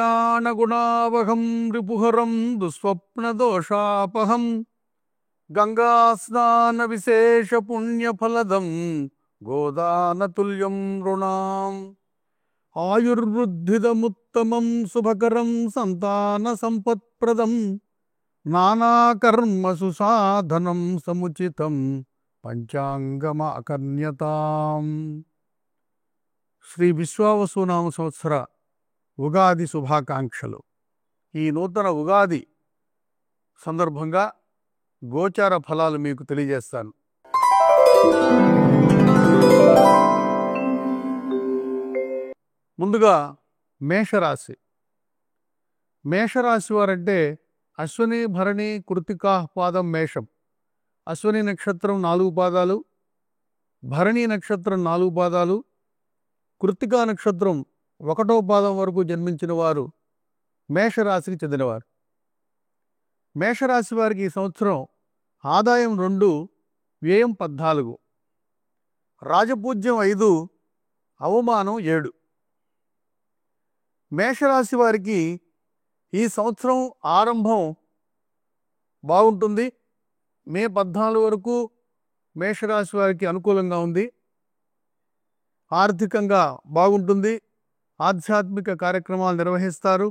శ్రీకళ్యాణగుణావహం రిపుహరం దుస్వప్నదోషాపహం గంగాస్నానవిశేషపుణ్యఫలదం గోదానతుల్యం నృణాం ఆయుర్వృద్ధిదముత్తమం శుభకరం సంతానసంపత్ప్రదం నానాకర్మసు సాధనం సముచితం పంచాంగమకర్ణ్యతాం. శ్రీ విశ్వావసునామ సంవత్సర ఉగాది శుభాకాంక్షలు. ఈ నూతన ఉగాది సందర్భంగా గోచార ఫలాలు మీకు తెలియజేస్తాను. ముందుగా మేషరాశి. మేషరాశి వారంటే అశ్విని భరణి కృతికా పాదం మేషం. అశ్విని నక్షత్రం 4 పాదాలు, భరణి నక్షత్రం 4 పాదాలు, కృతికా నక్షత్రం 1వ పాదం వరకు జన్మించిన వారు మేషరాశికి చెందినవారు. మేషరాశి వారికి ఈ సంవత్సరం ఆదాయం 2, వ్యయం 14, రాజపూజ్యం 5, అవమానం 7. మేషరాశి వారికి ఈ సంవత్సరం ఆరంభం బాగుంటుంది. మే 14 వరకు మేషరాశి వారికి అనుకూలంగా ఉంది. ఆర్థికంగా బాగుంటుంది. ఆధ్యాత్మిక కార్యక్రమాలు నిర్వహిస్తారు.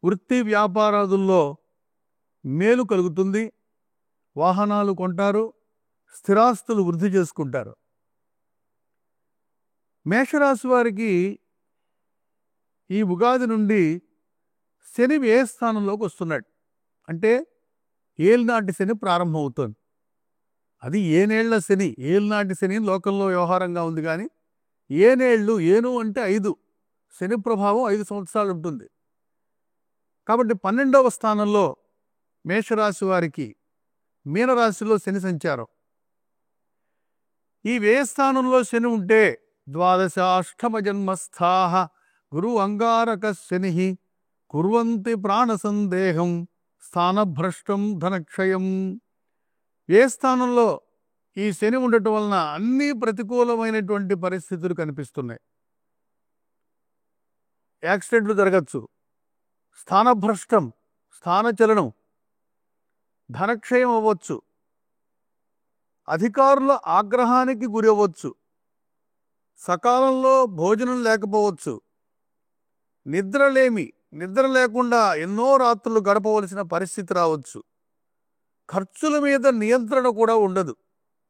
వృత్తి వ్యాపారాదుల్లో మేలు కలుగుతుంది. వాహనాలు కొంటారు. స్థిరాస్తులు వృద్ధి చేసుకుంటారు. మేషరాశి వారికి ఈ ఉగాది నుండి శని వ్యయ స్థానంలోకి వస్తున్నాడు. అంటే ఏలినాటి శని ప్రారంభమవుతుంది. అది ఏనేళ్ల శని, ఏలినాటి శని లోకంలో వ్యవహారంగా ఉంది. కానీ ఏనేళ్ళు, ఏను అంటే 5, శని ప్రభావం 5 సంవత్సరాలు ఉంటుంది. కాబట్టి 12వ స్థానంలో మేషరాశి వారికి మీనరాశిలో శని సంచారం. ఈ వ్యయస్థానంలో శని ఉంటే ద్వాదశాష్టమ జన్మస్థాః గురు అంగారక శని కుర్వంతి ప్రాణ సందేహం స్థానభ్రష్టం ధనక్షయం. వ్యయస్థానంలో ఈ శని ఉండటం వలన అన్ని ప్రతికూలమైనటువంటి పరిస్థితులు కనిపిస్తున్నాయి. యాక్సిడెంట్లు జరగచ్చు, స్థానభ్రష్టం, స్థానచలనం, ధనక్షయం అవ్వచ్చు, అధికారుల ఆగ్రహానికి గురి అవ్వచ్చు, సకాలంలో భోజనం లేకపోవచ్చు, నిద్ర లేకుండా ఎన్నో రాత్రులు గడపవలసిన పరిస్థితి రావచ్చు, ఖర్చుల మీద నియంత్రణ కూడా ఉండదు,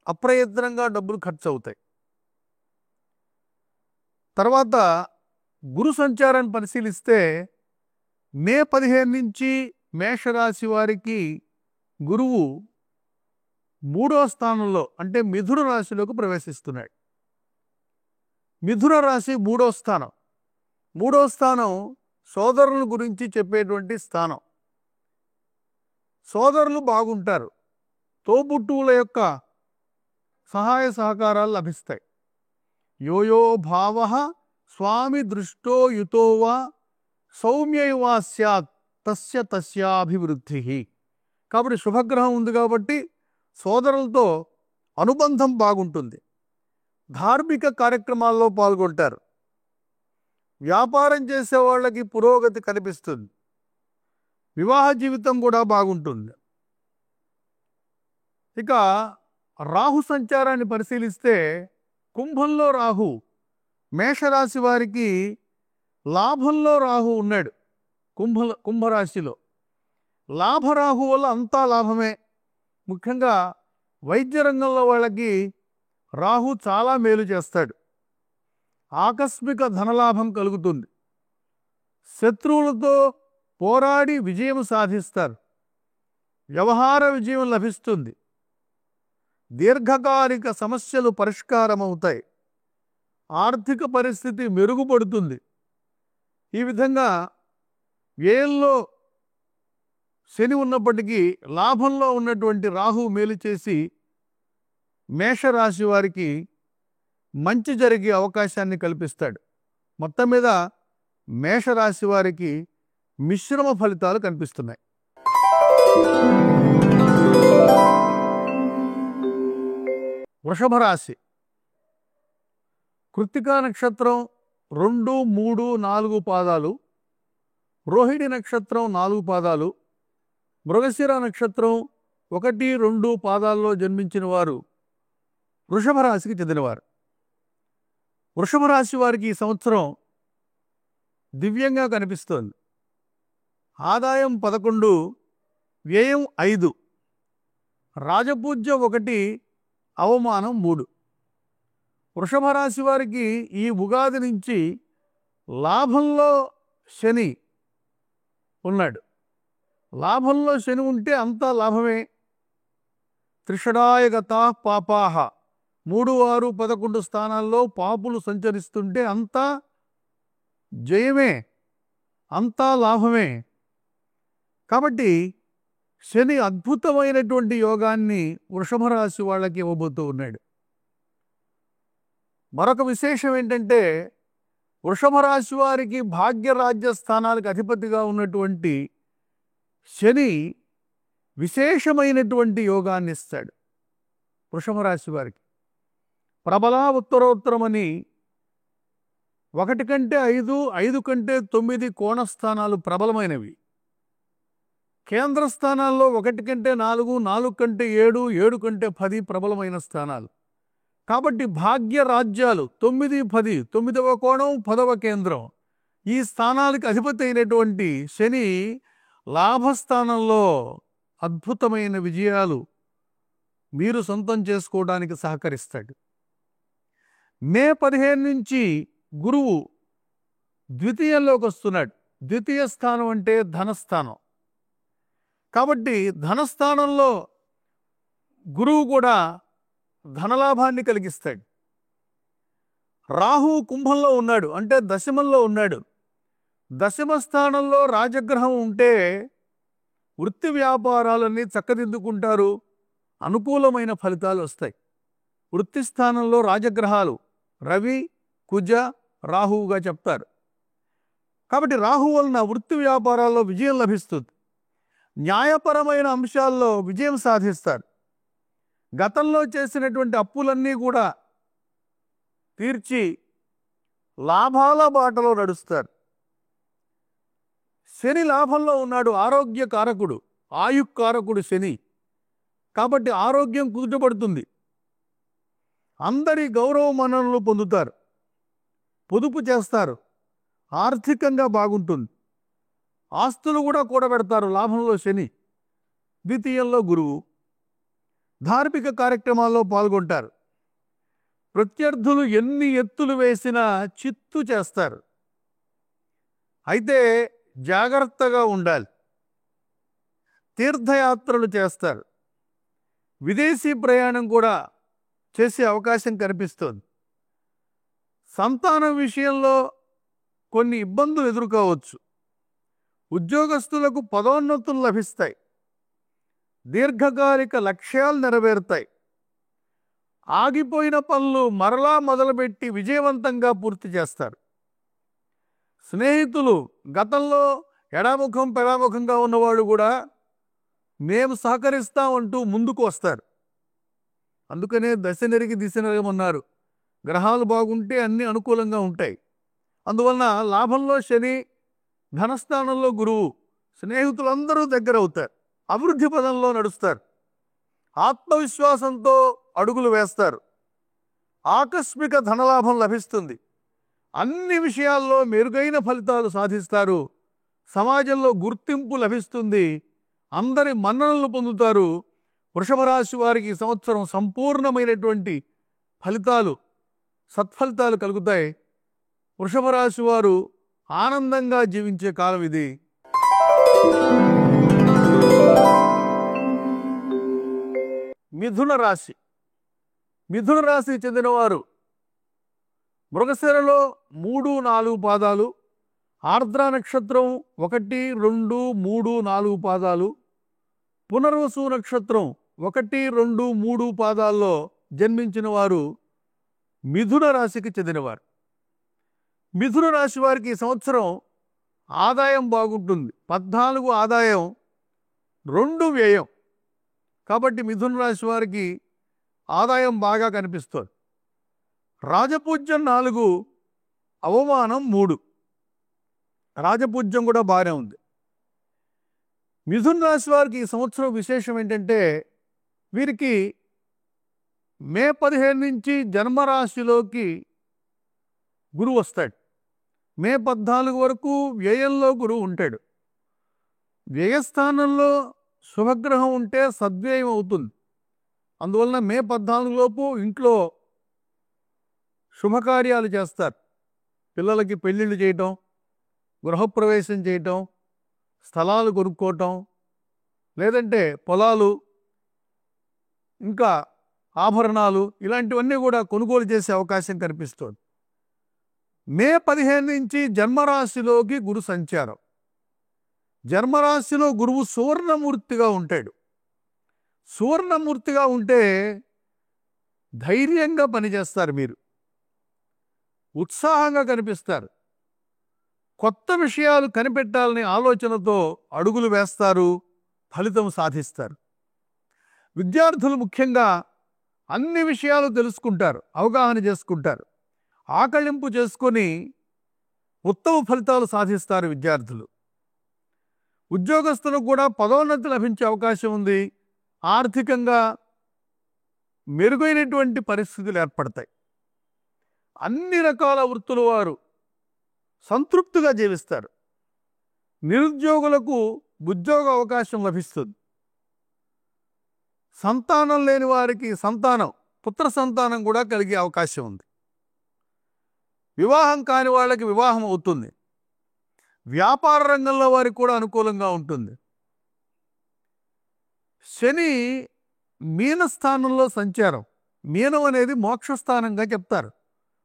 అప్రయత్నంగా డబ్బులు ఖర్చు అవుతాయి. తర్వాత గురు సంచారాన్ని పరిశీలిస్తే మే 15 నుంచి మేషరాశి వారికి గురువు 3వ స్థానంలో అంటే మిథున రాశిలోకి ప్రవేశిస్తున్నాడు. మిథున రాశి 3వ స్థానం. 3వ స్థానం సోదరుల గురించి చెప్పేటువంటి స్థానం. సోదరులు బాగుంటారు. తోబుట్టువుల యొక్క సహాయ సహకారాలు లభిస్తాయి. యోయో భావ స్వామి దృష్టో యుతోవా సౌమ్యయువా స్యాత్ తస్య తస్యాభివృద్ధి. కాబట్టి శుభగ్రహం ఉంది కాబట్టి సోదరులతో అనుబంధం బాగుంటుంది. ధార్మిక కార్యక్రమాల్లో పాల్గొంటారు. వ్యాపారం చేసే వాళ్ళకి పురోగతి కనిపిస్తుంది. వివాహ జీవితం కూడా బాగుంటుంది. ఇక రాహు సంచారాన్ని పరిశీలిస్తే కుంభంలో రాహు, మేషరాశి వారికి లాభంలో రాహు ఉన్నాడు. కుంభరాశిలో లాభరాహు వల్ల అంతా లాభమే. ముఖ్యంగా వైద్య రంగంలో వాళ్ళకి రాహు చాలా మేలు చేస్తాడు. ఆకస్మిక ధనలాభం కలుగుతుంది. శత్రువులతో పోరాడి విజయం సాధిస్తారు. వ్యవహార విజయం లభిస్తుంది. దీర్ఘకాలిక సమస్యలు పరిష్కారమవుతాయి. ఆర్థిక పరిస్థితి మెరుగుపడుతుంది. ఈ విధంగా వ్యయంలో శని ఉన్నప్పటికీ లాభంలో ఉన్నటువంటి రాహు మేలు చేసి మేషరాశి వారికి మంచి జరిగే అవకాశాన్ని కల్పిస్తాడు. మొత్తం మీద మేషరాశి వారికి మిశ్రమ ఫలితాలు కనిపిస్తున్నాయి. వృషభ రాశి కృత్తికా నక్షత్రం 2, 3, 4 పాదాలు, రోహిణి నక్షత్రం 4 పాదాలు, మృగశిర నక్షత్రం 1, 2 పాదాల్లో జన్మించిన వారు వృషభ రాశికి చెందినవారు. వృషభ రాశి వారికి ఈ సంవత్సరం దివ్యంగా కనిపిస్తోంది. ఆదాయం 11, వ్యయం 5, రాజపూజ్యం 1, అవమానం 3. వృషభ రాశి వారికి ఈ ఉగాది నుంచి లాభంలో శని ఉన్నాడు. లాభంలో శని ఉంటే అంతా లాభమే. త్రిషడాయగతా పాపాహ, 3, 6, 11 స్థానాల్లో పాపులు సంచరిస్తుంటే అంతా జయమే, అంతా లాభమే. కాబట్టి శని అద్భుతమైనటువంటి యోగాన్ని వృషభ రాశి వాళ్ళకి ఇవ్వబోతూ ఉన్నాడు. మరొక విశేషం ఏంటంటే, వృషభ రాశి వారికి భాగ్యరాజ్య స్థానాలకు అధిపతిగా ఉన్నటువంటి శని విశేషమైనటువంటి యోగాన్ని ఇస్తాడు వృషభ రాశి వారికి. ప్రబల ఉత్తరోత్తరమని 1 కంటే 5, 5 కంటే 9 కోణస్థానాలు ప్రబలమైనవి. కేంద్ర స్థానాల్లో 1 కంటే 4, 4 కంటే 7, 7 కంటే 10 ప్రబలమైన స్థానాలు. కాబట్టి భాగ్య రాజ్యాలు 9, 10, 9వ కోణం, 10వ కేంద్రం, ఈ స్థానాలకు అధిపతి అయినటువంటి శని లాభస్థానంలో అద్భుతమైన విజయాలు మీరు సొంతం చేసుకోవడానికి సహకరిస్తాడు. మే 15 నుంచి గురువు ద్వితీయంలోకి వస్తున్నాడు. ద్వితీయ స్థానం అంటే ధనస్థానం. కాబట్టి ధనస్థానంలో గురువు కూడా ధనలాభాన్ని కలిగిస్తాడు. రాహు కుంభంలో ఉన్నాడు, అంటే దశమంలో ఉన్నాడు. దశమ స్థానంలో రాజగ్రహం ఉంటే వృత్తి వ్యాపారాలన్నీ చక్కదిద్దుకుంటారు, అనుకూలమైన ఫలితాలు వస్తాయి. వృత్తి స్థానంలో రాజగ్రహాలు రవి, కుజ, రాహువుగా చెప్తారు. కాబట్టి రాహు వలన వృత్తి వ్యాపారాల్లో విజయం లభిస్తుంది. న్యాయపరమైన అంశాల్లో విజయం సాధిస్తారు. గతంలో చేసినటువంటి అప్పులన్నీ కూడా తీర్చి లాభాల బాటలో నడుస్తారు. శని లాభంలో ఉన్నాడు, ఆరోగ్యకారకుడు, ఆయుక్కారకుడు శని. కాబట్టి ఆరోగ్యం కుదుటపడుతుంది. అందరి గౌరవ మన్ననలు పొందుతారు, పొదుపు చేస్తారు, ఆర్థికంగా బాగుంటుంది. ఆస్తులు కూడా కూడబెడతారు. లాభంలో శని, ద్వితీయంలో గురువు. ధార్మిక కార్యక్రమాల్లో పాల్గొంటారు. ప్రత్యర్థులు ఎన్ని ఎత్తులు వేసినా చిత్తు చేస్తారు. అయితే జాగ్రత్తగా ఉండాలి. తీర్థయాత్రలు చేస్తారు. విదేశీ ప్రయాణం కూడా చేసే అవకాశం కనిపిస్తోంది. సంతానం విషయంలో కొన్ని ఇబ్బందులు ఎదుర్కోవచ్చు. ఉద్యోగస్తులకు పదోన్నతులు లభిస్తాయి. దీర్ఘకాలిక లక్ష్యాలు నెరవేరుతాయి. ఆగిపోయిన పనులు మరలా మొదలుపెట్టి విజయవంతంగా పూర్తి చేస్తారు. స్నేహితులు గతంలో ఎడాముఖం పెడాముఖంగా ఉన్నవాడు కూడా మేము సహకరిస్తామంటూ ముందుకు వస్తారు. అందుకనే దశ నెరిగి దిశ నెరగమన్నారు. గ్రహాలు బాగుంటే అన్నీ అనుకూలంగా ఉంటాయి. అందువలన లాభంలో శని, ధనస్థానంలో గురువు, స్నేహితులందరూ దగ్గర అవుతారు. అభివృద్ధి పదంలో నడుస్తారు. ఆత్మవిశ్వాసంతో అడుగులు వేస్తారు. ఆకస్మిక ధనలాభం లభిస్తుంది. అన్ని విషయాల్లో మెరుగైన ఫలితాలు సాధిస్తారు. సమాజంలో గుర్తింపు లభిస్తుంది. అందరి మన్ననలు పొందుతారు. వృషభ రాశి వారికి సంవత్సరం సంపూర్ణమైనటువంటి ఫలితాలు, సత్ఫలితాలు కలుగుతాయి. వృషభ రాశి వారు ఆనందంగా జీవించే కాలం ఇది. మిథున రాశి. మిథున రాశికి చెందినవారు మృగశిరలో 3, 4 పాదాలు, ఆర్ద్ర నక్షత్రం 1, 2, 3, 4 పాదాలు, పునర్వసు నక్షత్రం 1, 2, 3 పాదాల్లో జన్మించిన వారు మిథున రాశికి చెందినవారు. మిథున రాశి వారికి ఈ సంవత్సరం ఆదాయం బాగుంటుంది. 14 ఆదాయం, 2 వ్యయం. కాబట్టి మిథున రాశి వారికి ఆదాయం బాగా కనిపిస్తుంది. రాజపూజ్యం 4, అవమానం 3. రాజపూజ్యం కూడా బాగానే ఉంది. మిథున రాశి వారికి ఈ సంవత్సరం విశేషం ఏంటంటే, వీరికి మే 15 నుంచి జన్మరాశిలోకి గురువు వస్తాడు. మే 14 వరకు వ్యయంలో గురువు ఉంటాడు. వ్యయస్థానంలో శుభగ్రహం ఉంటే సద్వ్యయం అవుతుంది. అందువలన మే 14 లోపు ఇంట్లో శుభకార్యాలు చేస్తారు. పిల్లలకి పెళ్ళిళ్ళు చేయటం, గృహప్రవేశం చేయటం, స్థలాలు కొనుక్కోవటం, లేదంటే పొలాలు, ఇంకా ఆభరణాలు, ఇలాంటివన్నీ కూడా కొనుగోలు చేసే అవకాశం కనిపిస్తుంది. మే 15 నుంచి జన్మరాశిలోకి గురు సంచారం. జన్మరాశిలో గురువు సువర్ణమూర్తిగా ఉంటాడు. సువర్ణమూర్తిగా ఉంటే ధైర్యంగా పనిచేస్తారు, మీరు ఉత్సాహంగా కనిపిస్తారు, కొత్త విషయాలు కనిపెట్టాలనే ఆలోచనతో అడుగులు వేస్తారు, ఫలితం సాధిస్తారు. విద్యార్థులు ముఖ్యంగా అన్ని విషయాలు తెలుసుకుంటారు, అవగాహన చేసుకుంటారు, ఆకళింపు చేసుకొని ఉత్తమ ఫలితాలు సాధిస్తారు విద్యార్థులు. ఉద్యోగస్తులకు కూడా పదోన్నతి లభించే అవకాశం ఉంది. ఆర్థికంగా మెరుగైనటువంటి పరిస్థితులు ఏర్పడతాయి. అన్ని రకాల వృత్తుల వారు సంతృప్తిగా జీవిస్తారు. నిరుద్యోగులకు ఉద్యోగ అవకాశం లభిస్తుంది. సంతానం లేని వారికి పుత్ర సంతానం కూడా కలిగే అవకాశం ఉంది. వివాహం కాని వాళ్ళకి వివాహం అవుతుంది. వ్యాపార రంగంలో వారికి కూడా అనుకూలంగా ఉంటుంది. శని మీనస్థానంలో సంచారం. మీనం అనేది మోక్షస్థానంగా చెప్తారు.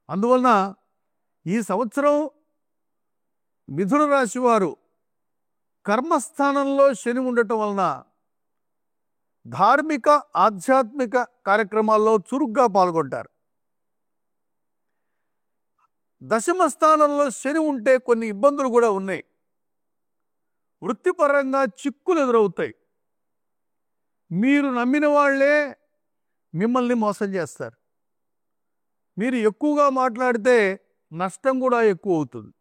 అందువలన ఈ సంవత్సరం మిథున రాశి వారు కర్మస్థానంలో శని ఉండటం వలన ధార్మిక ఆధ్యాత్మిక కార్యక్రమాల్లో చురుగ్గా పాల్గొంటారు. దశమ స్థానంలో శని ఉంటే కొన్ని ఇబ్బందులు కూడా ఉన్నాయి. వృత్తిపరంగా చిక్కులు ఎదురవుతాయి. మీరు నమ్మిన వాళ్ళే మిమ్మల్ని మోసం చేస్తారు. మీరు ఎక్కువగా మాట్లాడితే నష్టం కూడా ఎక్కువ అవుతుంది.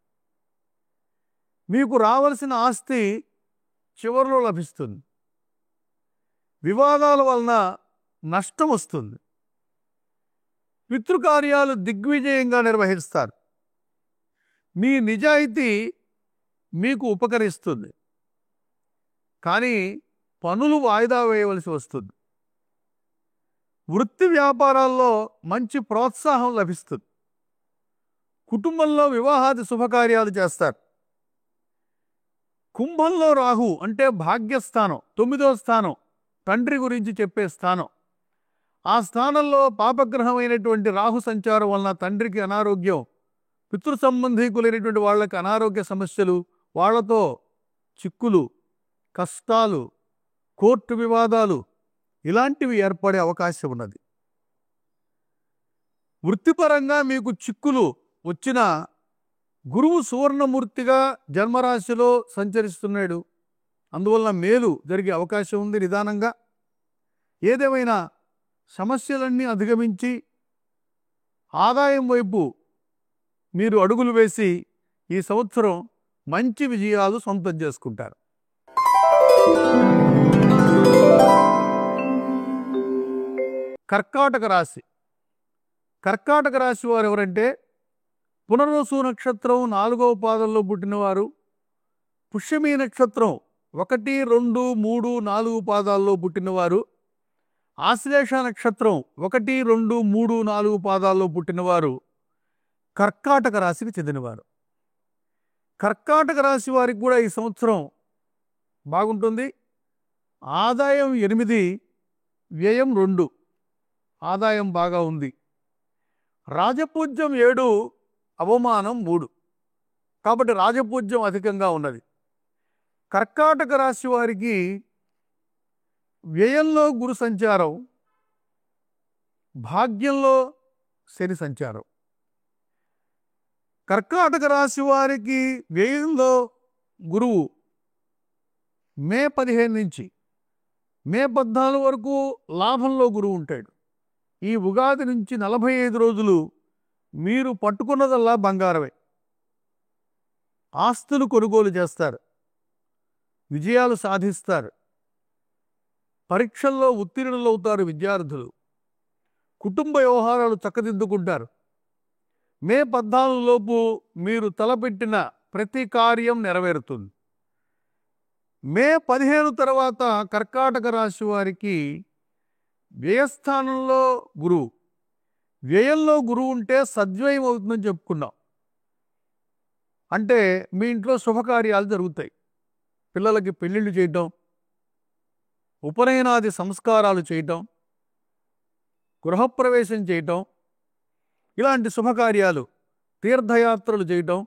మీకు రావాల్సిన ఆస్తి చివరిలో లభిస్తుంది. వివాదాల వలన నష్టం వస్తుంది. పితృకార్యాలు దిగ్విజయంగా నిర్వహిస్తారు. మీ నిజాయితీ మీకు ఉపకరిస్తుంది, కానీ పనులు వాయిదా వేయవలసి వస్తుంది. వృత్తి వ్యాపారాల్లో మంచి ప్రోత్సాహం లభిస్తుంది. కుటుంబంలో వివాహాది శుభకార్యాలు చేస్తారు. కుంభంలో రాహు అంటే భాగ్యస్థానం, 9వ స్థానం, తండ్రి గురించి చెప్పే స్థానం. ఆ స్థానంలో పాపగ్రహమైనటువంటి రాహు సంచారం వలన తండ్రికి అనారోగ్యం, పితృ సంబంధీకులైనటువంటి వాళ్ళకి అనారోగ్య సమస్యలు, వాళ్లతో చిక్కులు, కష్టాలు, కోర్టు వివాదాలు ఇలాంటివి ఏర్పడే అవకాశం ఉన్నది. వృత్తిపరంగా మీకు చిక్కులు వచ్చిన గురువు సువర్ణమూర్తిగా జన్మరాశిలో సంచరిస్తున్నాడు. అందువలన మేలు జరిగే అవకాశం ఉంది. నిదానంగా ఏదేమైనా సమస్యలన్నీ అధిగమించి ఆదాయం వైపు మీరు అడుగులు వేసి ఈ సంవత్సరం మంచి విజయాలు సొంతం చేసుకుంటారు. కర్కాటక రాశి. కర్కాటక రాశి వారు ఎవరంటే, పునర్వసు నక్షత్రం 4వ పాదంలో పుట్టినవారు, పుష్యమి నక్షత్రం 1, 2, 3, 4 పాదాల్లో పుట్టినవారు, ఆశ్లేష నక్షత్రం 1, 2, 3, 4 పాదాల్లో పుట్టినవారు కర్కాటక రాశికి చెందినవారు. కర్కాటక రాశి వారికి కూడా ఈ సంవత్సరం బాగుంటుంది. ఆదాయం 8, వ్యయం 2. ఆదాయం బాగా ఉంది. రాజపూజ్యం 7, అవమానం 3. కాబట్టి రాజపూజ్యం అధికంగా ఉన్నది. కర్కాటక రాశి వారికి వ్యయంలో గురు సంచారం, భాగ్యంలో శని సంచారం. కర్కాటక రాశి వారికి వ్యయంలో గురువు మే 15 నుంచి మే 14 వరకు లాభంలో గురువు ఉంటాడు. ఈ ఉగాది నుంచి 45 రోజులు మీరు పట్టుకున్నదల్లా బంగారమే. ఆస్తులు కొనుగోలు చేస్తారు, విజయాలు సాధిస్తారు, పరీక్షల్లో ఉత్తీర్ణులవుతారు విద్యార్థులు, కుటుంబ వ్యవహారాలు చక్కదిద్దుకుంటారు. మే 14 లోపు మీరు తలపెట్టిన ప్రతి కార్యం నెరవేరుతుంది. మే 15 తర్వాత కర్కాటక రాశి వారికి వ్యయస్థానంలో గురువు. వ్యయంలో గురువు ఉంటే సద్వ్యయం అవుతుందని చెప్పుకున్నాం. అంటే మీ ఇంట్లో శుభకార్యాలు జరుగుతాయి. పిల్లలకి పెళ్ళిళ్ళు చేయటం, ఉపనయనాది సంస్కారాలు చేయటం, గృహప్రవేశం చేయటం, ఇలాంటి శుభకార్యాలు, తీర్థయాత్రలు చేయటం,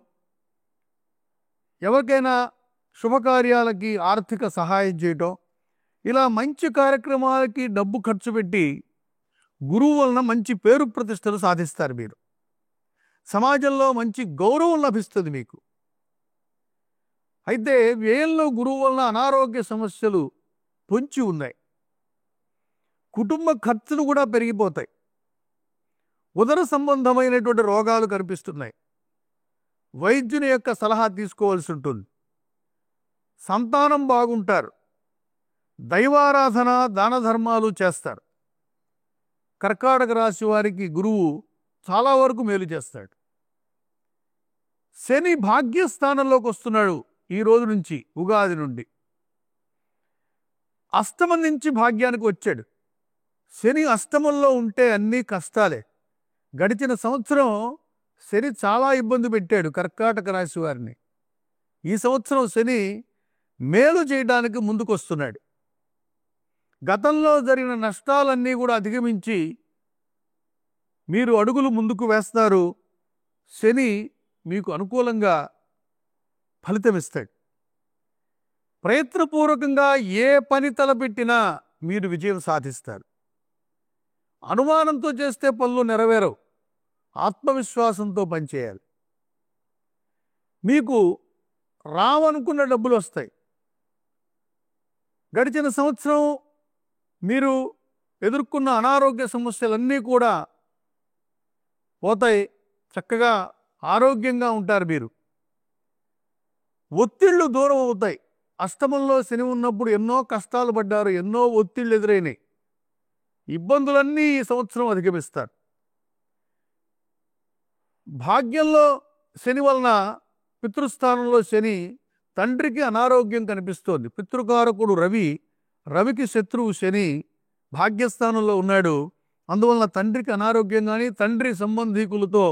ఎవరికైనా శుభకార్యాలకి ఆర్థిక సహాయం చేయటం, ఇలా మంచి కార్యక్రమాలకి డబ్బు ఖర్చు పెట్టి గురువు వలన మంచి పేరు ప్రతిష్టలు సాధిస్తారు. మీరు సమాజంలో మంచి గౌరవం లభిస్తుంది మీకు. అయితే వ్యయంలో గురువు వలన అనారోగ్య సమస్యలు పొంచి ఉన్నాయి. కుటుంబ ఖర్చులు కూడా పెరిగిపోతాయి. ఉదర సంబంధమైనటువంటి రోగాలు కనిపిస్తున్నాయి. వైద్యుని యొక్క సలహా తీసుకోవాల్సి ఉంటుంది. సంతానం బాగుంటారు. దైవారాధన, దాన ధర్మాలు చేస్తారు. కర్కాటక రాశి వారికి గురువు చాలా వరకు మేలు చేస్తాడు. శని భాగ్యస్థానంలోకి వస్తున్నాడు ఈ రోజు నుంచి, ఉగాది నుండి. అష్టమం నుంచి భాగ్యానికి వచ్చాడు. శని అష్టమంలో ఉంటే అన్నీ కష్టాలే. గడిచిన సంవత్సరం శని చాలా ఇబ్బంది పెట్టాడు కర్కాటక రాశి వారిని. ఈ సంవత్సరం శని మేలు చేయడానికి ముందుకు వస్తున్నాడు. గతంలో జరిగిన నష్టాలన్నీ కూడా అధిగమించి మీరు అడుగులు ముందుకు వేస్తారు. శని మీకు అనుకూలంగా ఫలితమిస్తాడు. ప్రయత్నపూర్వకంగా ఏ పని తలపెట్టినా మీరు విజయం సాధిస్తారు. అనుమానంతో చేస్తే పనులు నెరవేరవు. ఆత్మవిశ్వాసంతో పనిచేయాలి. మీకు రావనుకున్న డబ్బులు వస్తాయి. గడిచిన సంవత్సరం మీరు ఎదుర్కొన్న అనారోగ్య సమస్యలన్నీ కూడా పోతాయి. చక్కగా ఆరోగ్యంగా ఉంటారు మీరు. ఒత్తిళ్లు దూరం అవుతాయి. అష్టమంలో శని ఉన్నప్పుడు ఎన్నో కష్టాలు పడ్డారు, ఎన్నో ఒత్తిళ్లు ఎదురైనాయి. ఇబ్బందులన్నీ ఈ సంవత్సరం అధిగమిస్తారు. భాగ్యంలో శని వలన, పితృస్థానంలో శని, తండ్రికి అనారోగ్యం కనిపిస్తోంది. పితృకారకుడు రవికి శత్రువు శని భాగ్యస్థానంలో ఉన్నాడు. అందువలన తండ్రికి అనారోగ్యం కానీ, తండ్రి సంబంధీకులతో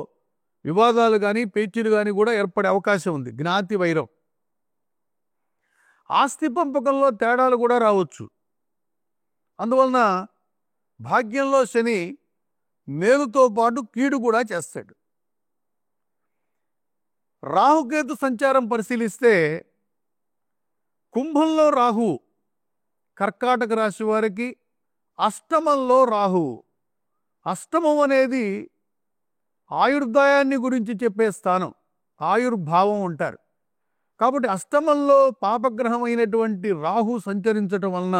వివాదాలు కానీ, పేచీలు కానీ కూడా ఏర్పడే అవకాశం ఉంది. జ్ఞాతి వైరం. ఆస్తి పంపకంలో తేడాలు కూడా రావచ్చు. అందువలన భాగ్యంలో శని మేలుతో పాటు కీడు కూడా చేస్తాడు. రాహుకేతు సంచారం పరిశీలిస్తే కుంభంలో రాహు కర్కాటక రాశి వారికి, అష్టమంలో రాహు. అష్టమం అనేది ఆయుర్దాయాన్ని గురించి చెప్పే స్థానం, ఆయుర్భావం అంటారు. కాబట్టి అష్టమంలో పాపగ్రహమైనటువంటి రాహు సంచరించటం వలన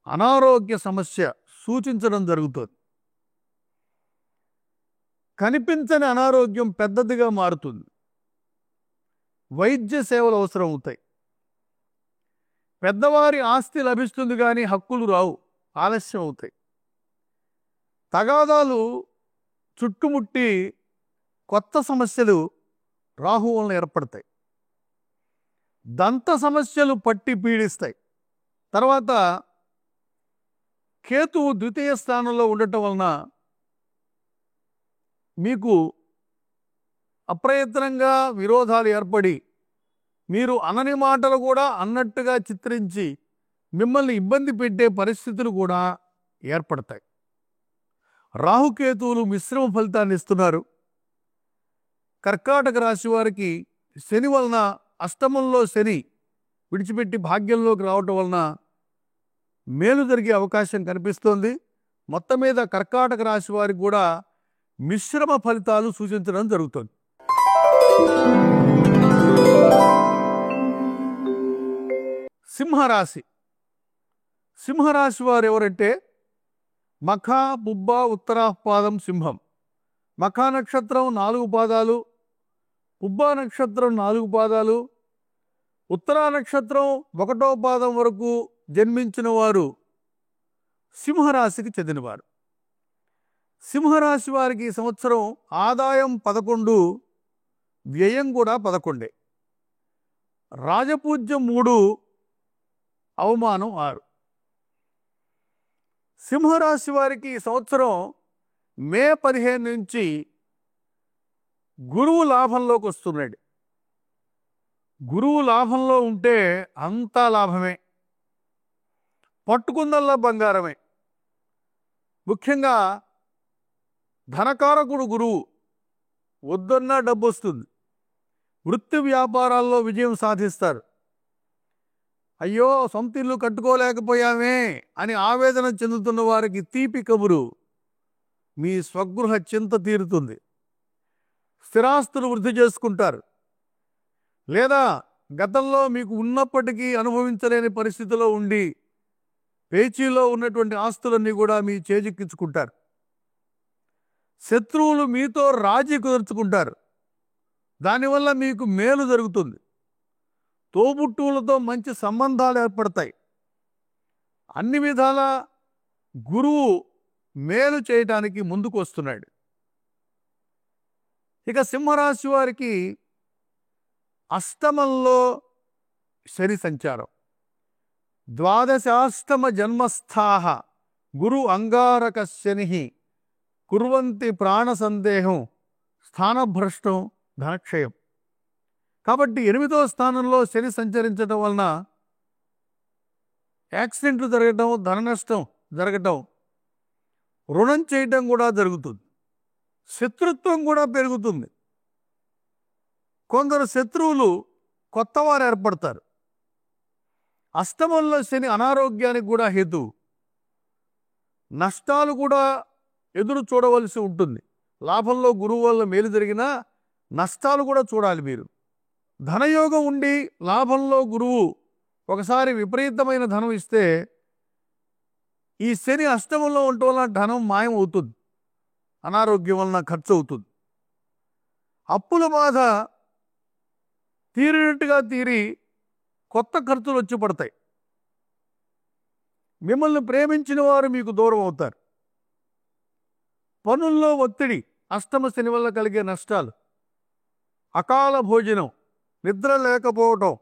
అనారోగ్య సమస్య సూచించడం జరుగుతుంది. కనిపించని అనారోగ్యం పెద్దదిగా మారుతుంది. వైద్య సేవలు అవసరం అవుతాయి. పెద్దవారి ఆస్తి లభిస్తుంది కానీ హక్కులు రావు, ఆలస్యం అవుతాయి. తగాదాలు చుట్టుముట్టి కొత్త సమస్యలు రాహు వలన ఏర్పడతాయి. దంత సమస్యలు పట్టి పీడిస్తాయి. తర్వాత కేతువు ద్వితీయ స్థానంలో ఉండటం వలన మీకు అప్రయత్నంగా విరోధాలు ఏర్పడి, మీరు అనని మాటలు కూడా అన్నట్టుగా చిత్రించి మిమ్మల్ని ఇబ్బంది పెట్టే పరిస్థితులు కూడా ఏర్పడతాయి. రాహుకేతువులు మిశ్రమ ఫలితాన్ని ఇస్తున్నారు. కర్కాటక రాశి వారికి శని వలన, అష్టమంలో శని విడిచిపెట్టి భాగ్యంలోకి రావటం వలన మేలు జరిగే అవకాశం కనిపిస్తోంది. మొత్తం మీద కర్కాటక రాశి వారికి కూడా మిశ్రమ ఫలితాలు సూచించడం జరుగుతుంది. సింహరాశి. సింహరాశి వారు ఎవరంటే మఖ, పుబ్బ, ఉత్తరాపాదం, సింహం. మఖ నక్షత్రం 4 పాదాలు, పుబ్బ నక్షత్రం 4 పాదాలు, ఉత్తరా నక్షత్రం 1వ పాదం వరకు జన్మించిన వారు సింహరాశికి చెందినవారు. సింహరాశి వారికి ఈ సంవత్సరం ఆదాయం 11, వ్యయం కూడా 11. రాజపూజ్యం 3, అవమానం 6. సింహరాశి వారికి ఈ సంవత్సరం మే 15 నుంచి గురువు లాభంలోకి వస్తున్నాడు. గురువు లాభంలో ఉంటే అంతా లాభమే, పట్టుకుందల్లా బంగారమే. ముఖ్యంగా ధనకారకుడు గురువు, వద్దన్నా డబ్బు వస్తుంది. వృత్తి వ్యాపారాల్లో విజయం సాధిస్తారు. అయ్యో సొంత ఇల్లు కట్టుకోలేకపోయామే అని ఆవేదన చెందుతున్న వారికి తీపి కబురు, మీ స్వగృహ చింత తీరుతుంది. స్థిరాస్తులు వృద్ధి చేసుకుంటారు. లేదా గతంలో మీకు ఉన్నప్పటికీ అనుభవించలేని పరిస్థితిలో ఉండి పేచీలో ఉన్నటువంటి ఆస్తులన్నీ కూడా మీ చేజిక్కించుకుంటారు. శత్రువులు మీతో రాజీ కుదుర్చుకుంటారు. దానివల్ల మీకు మేలు జరుగుతుంది. తోబుట్టువులతో మంచి సంబంధాలు ఏర్పడతాయి. అన్ని విధాల గురువు మేలు చేయటానికి ముందుకు వస్తున్నాడు. ఇక సింహరాశి వారికి అష్టమంలో శని సంచారం. ద్వాదశాష్టమ జన్మస్థాః గురు అంగారక శని కుర్వంతి ప్రాణ సందేహం స్థానభ్రష్టం ధనక్షయం. కాబట్టి 8వ స్థానంలో శని సంచరించడం వలన యాక్సిడెంట్లు జరగటం, ధన నష్టం జరగటం, రుణం చేయటం కూడా జరుగుతుంది. శత్రుత్వం కూడా పెరుగుతుంది. కొందరు శత్రువులు కొత్తవారు ఏర్పడతారు. అష్టమంలో శని అనారోగ్యానికి కూడా హేతువు. నష్టాలు కూడా ఎదురు చూడవలసి ఉంటుంది. లాభంలో గురువు వల్ల మేలు జరిగినా నష్టాలు కూడా చూడాలి మీరు. ధనయోగం ఉండి లాభంలో గురువు ఒకసారి విపరీతమైన ధనం ఇస్తే ఈ శని అష్టమంలో ఉండటం వలన ధనం మాయం అవుతుంది. అనారోగ్యం వలన ఖర్చు అవుతుంది. అప్పుల బాధ తీరినట్టుగా తీరి కొత్త ఖర్చులు వచ్చి పడతాయి. మిమ్మల్ని ప్రేమించిన వారు మీకు దూరం అవుతారు. పనుల్లో ఒత్తిడి, అష్టమ శని వల్ల కలిగే నష్టాలు, అకాల భోజనం, నిద్ర లేకపోవటం,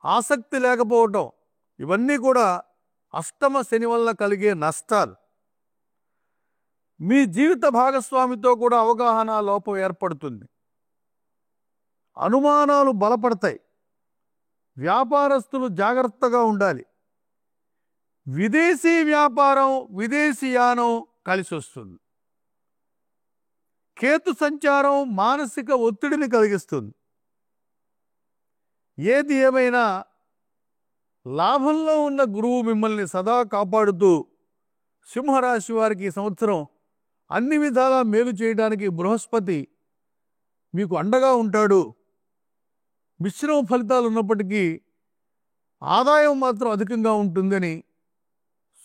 ఆసక్తి లేకపోవటం, ఇవన్నీ కూడా అష్టమ శని వల్ల కలిగే నష్టాలు. మీ జీవిత భాగస్వామితో కూడా అవగాహన లోపం ఏర్పడుతుంది. అనుమానాలు బలపడతాయి. వ్యాపారస్తులు జాగ్రత్తగా ఉండాలి. విదేశీ వ్యాపారం, విదేశీయానం కలిసి వస్తుంది. కేతు సంచారం మానసిక ఒత్తిడిని కలిగిస్తుంది. ఏది ఏమైనా లాభంలో ఉన్న గురువు మిమ్మల్ని సదా కాపాడుతూ సింహరాశి వారికి ఈ సంవత్సరం అన్ని విధాలా మేలు చేయడానికి బృహస్పతి మీకు అండగా ఉంటాడు. మిశ్రమ ఫలితాలు ఉన్నప్పటికీ ఆదాయం మాత్రం అధికంగా ఉంటుందని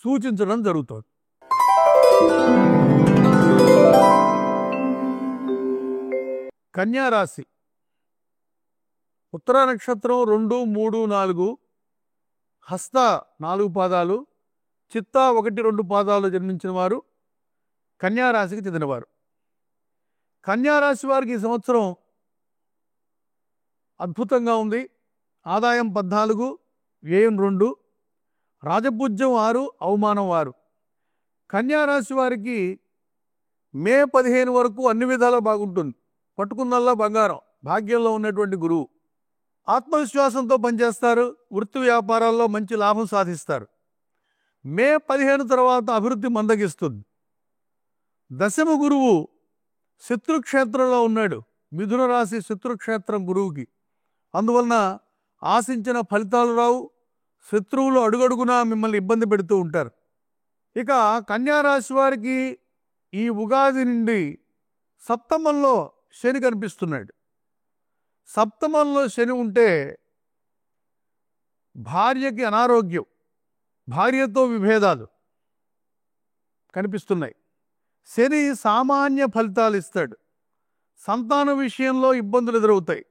సూచించడం జరుగుతుంది. కన్యారాశి. ఉత్తర నక్షత్రం 2, 3, 4, హస్త 4 పాదాలు, చిత్త 1, 2 పాదాలు జన్మించిన వారు కన్యారాశికి చెందినవారు. కన్యారాశి వారికి ఈ సంవత్సరం అద్భుతంగా ఉంది. ఆదాయం 14, వ్యయం 2, రాజపూజ్యం 6, అవమానం 6. కన్యారాశి వారికి మే 15 వరకు అన్ని విధాలా బాగుంటుంది. పట్టుకున్నల్లా బంగారం, భాగ్యంలో ఉన్నటువంటి గురువు. ఆత్మవిశ్వాసంతో పనిచేస్తారు. వృత్తి వ్యాపారాల్లో మంచి లాభం సాధిస్తారు. మే 15 తర్వాత అభివృద్ధి మందగిస్తుంది. దశమ గురువు శత్రుక్షేత్రంలో ఉన్నాడు. మిథున రాశి శత్రుక్షేత్రం గురువుకి. అందువలన ఆశించిన ఫలితాలు రావు. శత్రువులు అడుగడుగునా మిమ్మల్ని ఇబ్బంది పెడుతూ ఉంటారు. ఇక కన్యారాశి వారికి ఈ ఉగాది నుండి సప్తమంలో శని కనిపిస్తున్నాడు. సప్తమంలో శని ఉంటే భార్యకి అనారోగ్యం, భార్యతో విభేదాలు, కనిపిస్తున్నాయి. శని సామాన్య ఫలితాలు ఇస్తాడు. సంతాన విషయంలో ఇబ్బందులు ఎదురవుతాయి.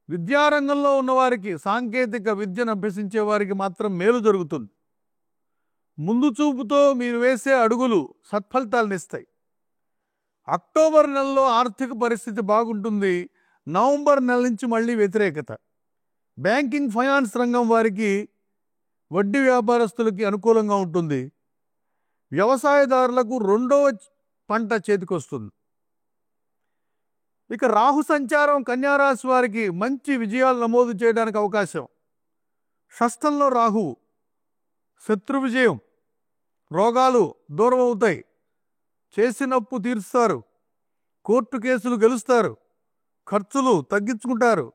విద్యారంగంలో ఉన్నవారికి, సాంకేతిక విద్యను అభ్యసించే వారికి మాత్రం మేలు జరుగుతుంది. ముందు చూపుతో మీరు వేసే అడుగులు సత్ఫలితాలను ఇస్తాయి. అక్టోబర్ నెలలో ఆర్థిక పరిస్థితి బాగుంటుంది. నవంబర్ నెల నుంచి మళ్ళీ వ్యతిరేకత. బ్యాంకింగ్, ఫైనాన్స్ రంగం వారికి, వడ్డీ వ్యాపారస్తులకి అనుకూలంగా ఉంటుంది. వ్యవసాయదారులకు రెండవ పంట చేతికొస్తుంది. ఇక రాహు సంచారం కన్యారాశి వారికి మంచి విజయాలు నమోదు చేయడానికి అవకాశం. షష్టంలో రాహువు, శత్రు విజయం, రోగాలు దూరం అవుతాయి, చేసినప్పు తీరుస్తారు, కోర్టు కేసులు గెలుస్తారు, ఖర్చులు తగ్గించుకుంటారు,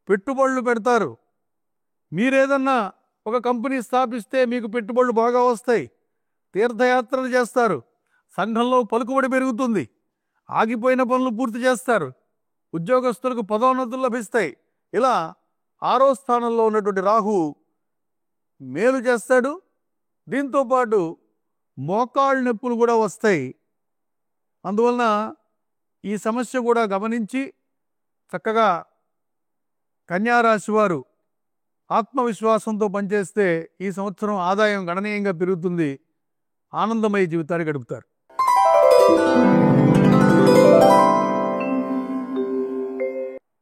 పెట్టుబడులు పెడతారు. మీరేదన్నా ఒక కంపెనీ స్థాపిస్తే మీకు పెట్టుబడులు బాగా వస్తాయి. తీర్థయాత్రలు చేస్తారు. సంఘంలో పలుకుబడి పెరుగుతుంది. ఆగిపోయిన పనులు పూర్తి చేస్తారు. ఉద్యోగస్తులకు పదోన్నతులు లభిస్తాయి. ఇలా 6వ స్థానంలో ఉన్నటువంటి రాహు మేలు చేస్తాడు. దీంతోపాటు మోకాళ్ళ నొప్పులు కూడా వస్తాయి. అందువలన ఈ సమస్య కూడా గమనించి చక్కగా కన్యారాశి వారు ఆత్మవిశ్వాసంతో పనిచేస్తే ఈ సంవత్సరం ఆదాయం గణనీయంగా పెరుగుతుంది. ఆనందమయ జీవితాన్ని గడుపుతారు.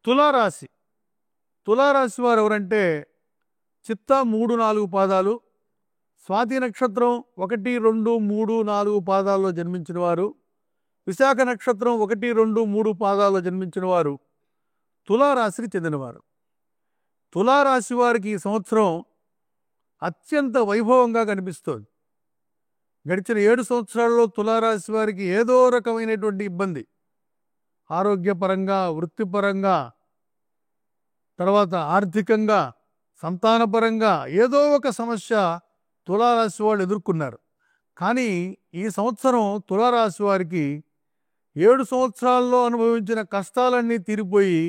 తులారాశి. తులారాశి వారు ఎవరంటే చిత్త 3, 4 పాదాలు, స్వాతి నక్షత్రం 1, 2, 3, 4 పాదాల్లో జన్మించిన వారు, విశాఖ నక్షత్రం 1, 2, 3 పాదాల్లో జన్మించిన వారు తులారాశికి చెందినవారు. తులారాశి వారికి ఈ సంవత్సరం అత్యంత వైభవంగా కనిపిస్తోంది. గడిచిన 7 సంవత్సరాల్లో తులారాశి వారికి ఏదో రకమైనటువంటి ఇబ్బంది, ఆరోగ్యపరంగా, వృత్తిపరంగా, తర్వాత ఆర్థికంగా, సంతానపరంగా ఏదో ఒక సమస్య తులారాశి వాళ్ళు ఎదుర్కొన్నారు. కానీ ఈ సంవత్సరం తులారాశి వారికి 7 సంవత్సరాల్లో అనుభవించిన కష్టాలన్నీ తీరిపోయి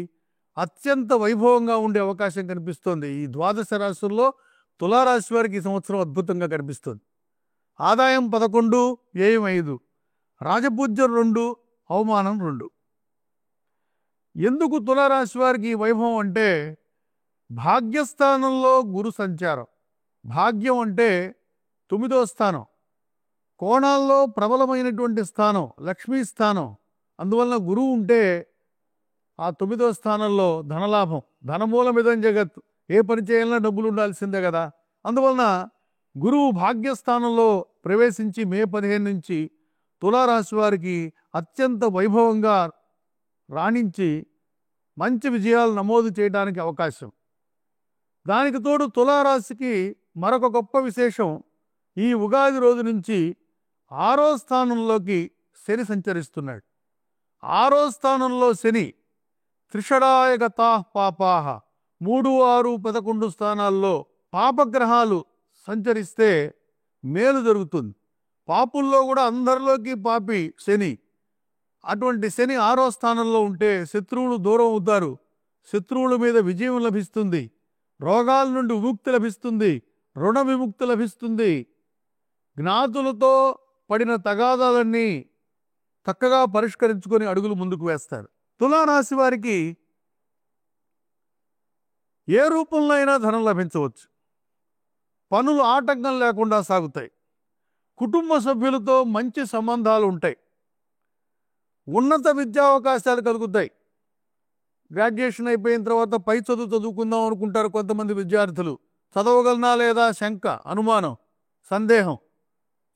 అత్యంత వైభవంగా ఉండే అవకాశం కనిపిస్తోంది. ఈ 12 రాశుల్లో తులారాశి వారికి ఈ సంవత్సరం అద్భుతంగా కనిపిస్తుంది. ఆదాయం 11, వ్యయం 5, రాజపూజ్యం 2, అవమానం 2. ఎందుకు తులారాశి వారికి ఈ వైభవం అంటే భాగ్యస్థానంలో గురు సంచారం. భాగ్యం అంటే 9వ స్థానం, కోణాల్లో ప్రబలమైనటువంటి స్థానం, లక్ష్మీ స్థానం. అందువలన గురువు ఉంటే ఆ 9వ స్థానంలో ధనలాభం. ధనమూలమిదం జగత్. ఏ పని చేయాలన్నా డబ్బులు ఉండాల్సిందే కదా. అందువలన గురువు భాగ్యస్థానంలో ప్రవేశించి మే 15 నుంచి తులారాశి వారికి అత్యంత వైభవంగా రాణించి మంచి విజయాలు నమోదు చేయడానికి అవకాశం. దానికి తోడు తులారాశికి మరొక గొప్ప విశేషం, ఈ ఉగాది రోజు నుంచి 6వ స్థానంలోకి శని సంచరిస్తున్నాడు. 6వ స్థానంలో శని త్రిషడాయగతా పాపాహ, 3, 6, 11 స్థానాల్లో పాపగ్రహాలు సంచరిస్తే మేలు జరుగుతుంది. పాపుల్లో కూడా అందరిలోకి పాపి శని. అటువంటి శని 6వ స్థానంలో ఉంటే శత్రువులు దూరం అవుతారు, శత్రువుల మీద విజయం లభిస్తుంది, రోగాల నుండి విముక్తి లభిస్తుంది, రుణ విముక్తి లభిస్తుంది. జ్ఞాతులతో పడిన తగాదాలన్నీ చక్కగా పరిష్కరించుకొని అడుగులు ముందుకు వేస్తారు. తులారాశి వారికి ఏ రూపంలో అయినా ధనం లభించవచ్చు. పనులు ఆటంకం లేకుండా సాగుతాయి. కుటుంబ సభ్యులతో మంచి సంబంధాలు ఉంటాయి. ఉన్నత విద్యా అవకాశాలు కలుగుతాయి. గ్రాడ్యుయేషన్ అయిపోయిన తర్వాత పై చదువు చదువుకుందాం అనుకుంటారు కొంతమంది విద్యార్థులు. చదవగలనా లేదా శంక, అనుమానం, సందేహం.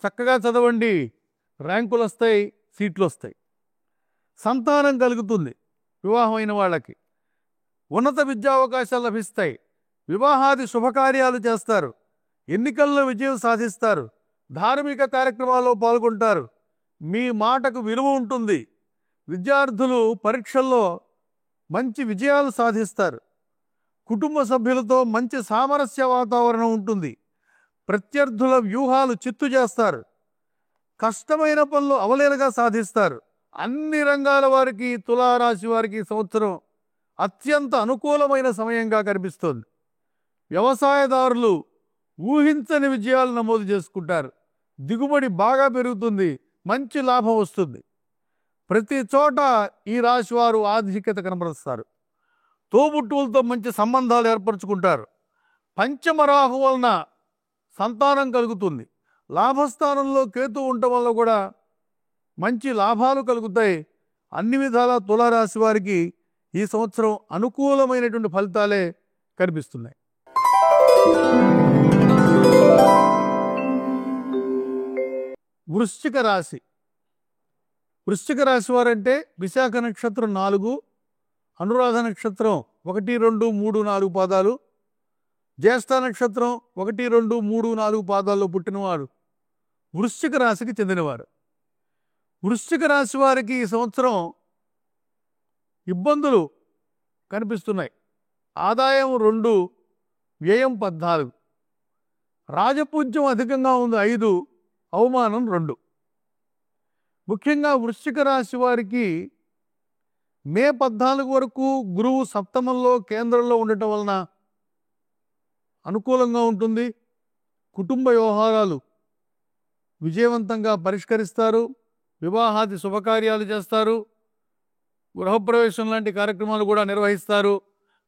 చక్కగా చదవండి, ర్యాంకులు వస్తాయి, సీట్లు వస్తాయి. సంతానం కలుగుతుంది. వివాహమైన వాళ్ళకి ఉన్నత విద్యా అవకాశాలు లభిస్తాయి. వివాహాది శుభకార్యాలు చేస్తారు. ఎన్నికల్లో విజయం సాధిస్తారు. ధార్మిక కార్యక్రమాల్లో పాల్గొంటారు. మీ మాటకు విలువ ఉంటుంది. విద్యార్థులు పరీక్షల్లో మంచి విజయాలు సాధిస్తారు. కుటుంబ సభ్యులతో మంచి సామరస్య వాతావరణం ఉంటుంది. ప్రత్యర్థుల వ్యూహాలు చిత్తు చేస్తారు. కష్టమైన పనులు అవలీలగా సాధిస్తారు. అన్ని రంగాల వారికి, తులారాశి వారికి సంవత్సరం అత్యంత అనుకూలమైన సమయంగా కనిపిస్తోంది. వ్యవసాయదారులు ఊహించని విజయాలు నమోదు చేసుకుంటారు. దిగుబడి బాగా పెరుగుతుంది, మంచి లాభం వస్తుంది. ప్రతి చోట ఈ రాశి వారు ఆధిక్యత కనబరుస్తారు. తోబుట్టువులతో మంచి సంబంధాలు ఏర్పరచుకుంటారు. పంచమ రాహు వలన సంతానం కలుగుతుంది. లాభస్థానంలో కేతు ఉండటం వల్ల కూడా మంచి లాభాలు కలుగుతాయి. అన్ని విధాల తులారాశి వారికి ఈ సంవత్సరం అనుకూలమైనటువంటి ఫలితాలే కనిపిస్తున్నాయి. వృశ్చిక రాశి. వృశ్చిక రాశి వారంటే విశాఖ నక్షత్రం 4, అనురాధ నక్షత్రం 1, 2, 3, 4 పాదాలు, జ్యేష్ఠ నక్షత్రం 1, 2, 3, 4 పాదాల్లో పుట్టినవారు వృశ్చిక రాశికి చెందినవారు. వృశ్చిక రాశి వారికి ఈ సంవత్సరం ఇబ్బందులు కనిపిస్తున్నాయి. ఆదాయం 2, వ్యయం 14, రాజపూజ్యం అధికంగా ఉంది 5, అవమానం 2. ముఖ్యంగా వృశ్చిక రాశి వారికి మే 14 వరకు గురువు సప్తమంలో కేంద్రంలో ఉండటం వలన అనుకూలంగా ఉంటుంది. కుటుంబ వ్యవహారాలు విజయవంతంగా పరిష్కరిస్తారు. వివాహాది శుభకార్యాలు చేస్తారు. గృహప్రవేశం లాంటి కార్యక్రమాలు కూడా నిర్వహిస్తారు.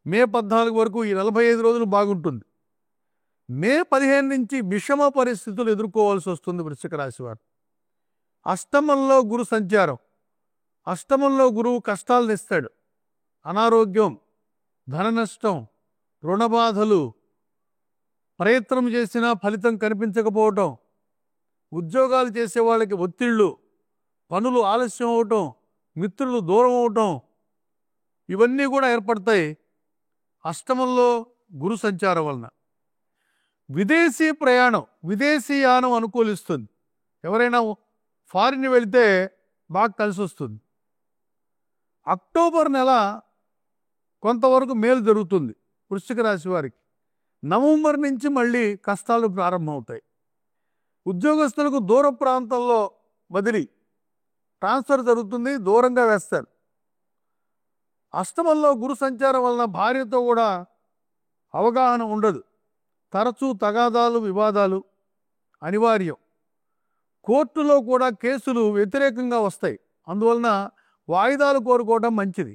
మే 14 వరకు ఈ 45 రోజులు బాగుంటుంది. మే 15 నుంచి విషమ పరిస్థితులు ఎదుర్కోవాల్సి వస్తుంది వృశ్చిక రాశి వారు. అష్టమంలో గురు సంచారం. అష్టమంలో గురువు కష్టాలను ఇస్తాడు. అనారోగ్యం, ధన నష్టం, రుణబాధలు, ప్రయత్నం చేసినా ఫలితం కనిపించకపోవటం, ఉద్యోగాలు చేసే వాళ్ళకి ఒత్తిళ్ళు, పనులు ఆలస్యం అవటం, మిత్రులు దూరం అవటం, ఇవన్నీ కూడా ఏర్పడతాయి అష్టమంలో గురు సంచారం వలన. విదేశీ ప్రయాణం, విదేశీయానం అనుకూలిస్తుంది. ఎవరైనా ఫారిన్ వెళితే బాగా కలిసి వస్తుంది. అక్టోబర్ నెల కొంతవరకు మేలు జరుగుతుంది వృశ్చిక రాశి వారికి. నవంబర్ నుంచి మళ్ళీ కష్టాలు ప్రారంభమవుతాయి. ఉద్యోగస్తులకు దూర ప్రాంతంలో బదిలీ, ట్రాన్స్ఫర్ జరుగుతుంది, దూరంగా వేస్తారు. అష్టమంలో గురు సంచారం వలన భార్యతో కూడా అవగాహన ఉండదు. తరచూ తగాదాలు, వివాదాలు అనివార్యం. కోర్టులో కూడా కేసులు వ్యతిరేకంగా వస్తాయి. అందువలన వాయిదాలు కోరుకోవడం మంచిది.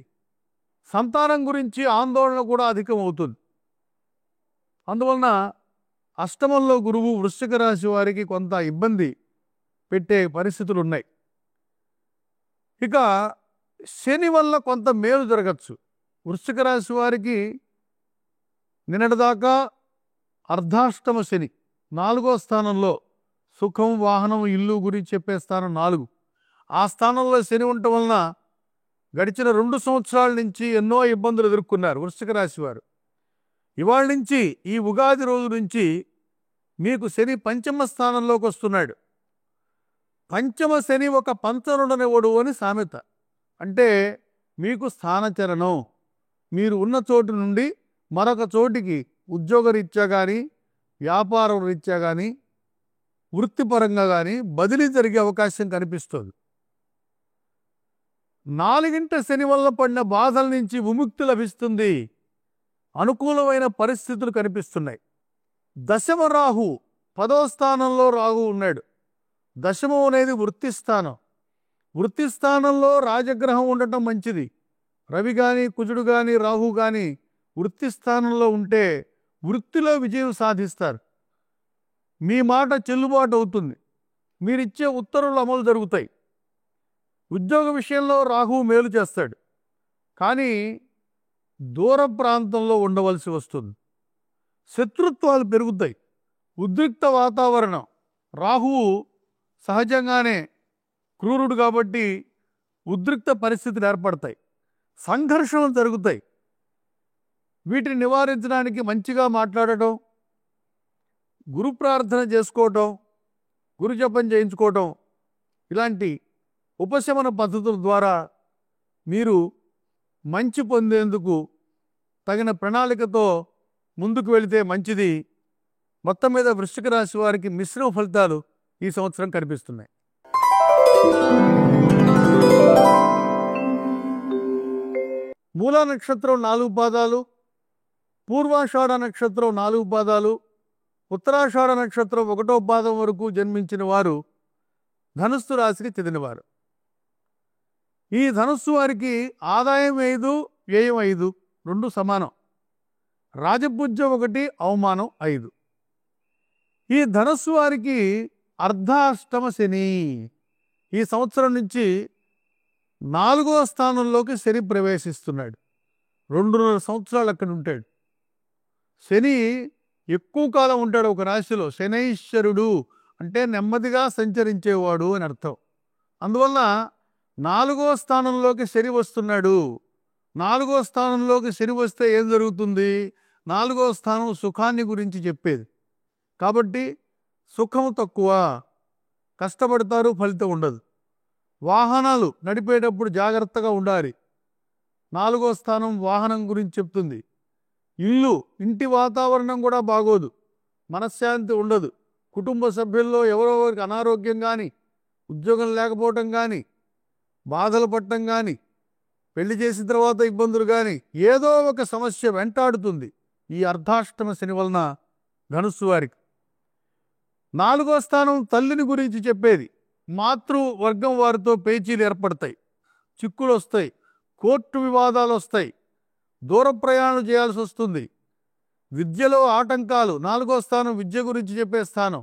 సంతానం గురించి ఆందోళన కూడా అధికం అవుతుంది. అందువలన అష్టమంలో గురువు వృశ్చిక రాశి వారికి కొంత ఇబ్బంది పెట్టే పరిస్థితులు ఉన్నాయి. ఇక శని వల్ల కొంత మేలు జరగచ్చు. వృశ్చిక రాశి వారికి నిన్నటిదాకా అర్ధాష్టమ శని 4వ స్థానంలో, సుఖం, వాహనం, ఇల్లు గురించి చెప్పే స్థానం 4. ఆ స్థానంలో శని ఉండటం వలన గడిచిన 2 సంవత్సరాల నుంచి ఎన్నో ఇబ్బందులు ఎదుర్కొన్నారు వృశ్చిక రాశి వారు. ఇవాళ నుంచి, ఈ ఉగాది రోజు నుంచి మీకు శని పంచమ స్థానంలోకి వస్తున్నాడు. పంచమ శని ఒక పంచనుడనివడు అని సామెత. అంటే మీకు స్థానచలనం, మీరు ఉన్న చోటు నుండి మరొక చోటికి ఉద్యోగరీత్యా కానీ, వ్యాపారం రీత్యా కానీ, వృత్తిపరంగా కానీ బదిలీ జరిగే అవకాశం కనిపిస్తుంది. 4వ శని వల్ల పడిన బాధల నుంచి విముక్తి లభిస్తుంది. అనుకూలమైన పరిస్థితులు కనిపిస్తున్నాయి. దశమ రాహు 10వ స్థానంలో రాహు ఉన్నాడు. దశమం అనేది వృత్తి స్థానం. వృత్తి స్థానంలో రాజగ్రహం ఉండటం మంచిది. రవి కానీ, కుజుడు కానీ, రాహు కానీ వృత్తి స్థానంలో ఉంటే వృత్తిలో విజయం సాధిస్తారు. మీ మాట చెల్లుబాటు అవుతుంది. మీరిచ్చే ఉత్తర్వులు అమలు జరుగుతాయి. ఉద్యోగ విషయంలో రాహు మేలు చేస్తాడు, కానీ దూర ప్రాంతంలో ఉండవలసి వస్తుంది. శత్రుత్వాలు పెరుగుతాయి. ఉద్రిక్త వాతావరణం. రాహువు సహజంగానే క్రూరుడు కాబట్టి ఉద్రిక్త పరిస్థితులు ఏర్పడతాయి. సంఘర్షణలు జరుగుతాయి. వీటిని నివారించడానికి మంచిగా మాట్లాడటం, గురు ప్రార్థన చేసుకోవటం, గురు జపం చేయించుకోవటం, ఇలాంటి ఉపశమన పద్ధతుల ద్వారా మీరు మంచి పొందేందుకు తగిన ప్రణాళికతో ముందుకు వెళితే మంచిది. మొత్తం మీద వృశ్చిక రాశి వారికి మిశ్రమ ఫలితాలు ఈ సంవత్సరం కనిపిస్తున్నాయి. మూలా నక్షత్రం 4 పాదాలు, పూర్వాషాఢ నక్షత్రం 4 పాదాలు, ఉత్తరాషాఢ నక్షత్రం 1వ పాదం వరకు జన్మించిన వారు ధనుస్సు రాశికి చెందినవారు. ఈ ధనుస్సు వారికి ఆదాయం 5, వ్యయం 5 రెండు సమానం. రాజపూజ్యం 1, అవమానం 5. ఈ ధనుస్సు వారికి అర్ధాష్టమ శని. ఈ సంవత్సరం నుంచి 4వ స్థానంలోకి శని ప్రవేశిస్తున్నాడు. 2.5 సంవత్సరాలు అక్కడ ఉంటాడు. శని ఎక్కువ కాలం ఉంటాడు ఒక రాశిలో. శనైశ్వరుడు అంటే నెమ్మదిగా సంచరించేవాడు అని అర్థం. అందువలన 4వ స్థానంలోకి శని వస్తున్నాడు. 4వ స్థానంలోకి శని వస్తే ఏం జరుగుతుంది? 4వ స్థానం సుఖాన్ని గురించి చెప్పేది. కాబట్టి సుఖం తక్కువ, కష్టపడతారు, ఫలితం ఉండదు. వాహనాలు నడిపేటప్పుడు జాగ్రత్తగా ఉండాలి. 4వ స్థానం వాహనం గురించి చెప్తుంది. ఇంటి వాతావరణం కూడా బాగోదు, మనశ్శాంతి ఉండదు. కుటుంబ సభ్యుల్లో ఎవరో ఒకరికి అనారోగ్యం కానీ, ఉద్యోగం లేకపోవటం కానీ, బాధలు పడటం కానీ, పెళ్లి చేసిన తర్వాత ఇబ్బందులు కానీ, ఏదో ఒక సమస్య వెంటాడుతుంది ఈ అర్ధాష్టమ శని వలన ధనుస్సు వారికి. 4వ స్థానం తల్లిని గురించి చెప్పేది. మాతృవర్గం వారితో పేచీలు ఏర్పడతాయి, చిక్కులు వస్తాయి, కోర్టు వివాదాలు వస్తాయి, దూర ప్రయాణం చేయాల్సి వస్తుంది. విద్యలో ఆటంకాలు. 4వ స్థానం విద్య గురించి చెప్పే స్థానం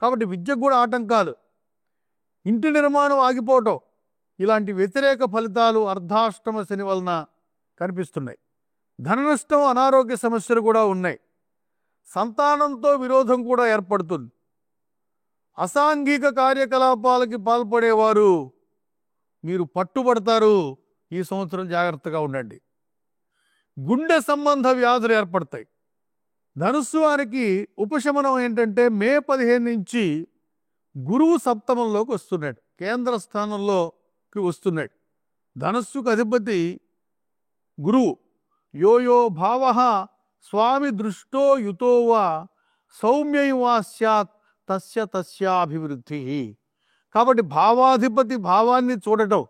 కాబట్టి విద్యకు కూడా ఆటంకాలు, ఇంటి నిర్మాణం ఆగిపోవటం, ఇలాంటి వ్యతిరేక ఫలితాలు అర్ధాష్టమ శని వలన కనిపిస్తున్నాయి. ధన నష్టం, అనారోగ్య సమస్యలు కూడా ఉన్నాయి. సంతానంతో విరోధం కూడా ఏర్పడుతుంది. అసాంఘిక కార్యకలాపాలకి పాల్పడేవారు మీరు పట్టుబడతారు. ఈ సంవత్సరం జాగ్రత్తగా ఉండండి. గుండె సంబంధ వ్యాధులు ఏర్పడతాయి. ధనుస్సు వారికి ఉపశమనం ఏంటంటే మే 15 నుంచి గురువు సప్తమంలోకి వస్తున్నాడు, కేంద్ర స్థానంలోకి వస్తున్నాడు. ధనుస్సుకు అధిపతి గురువు. యో భావ స్వామి దృష్టో యుతోవా సౌమ్యం వా స్యాత్ తస్యాభివృద్ధి. కాబట్టి భావాధిపతి భావాన్ని చూడటం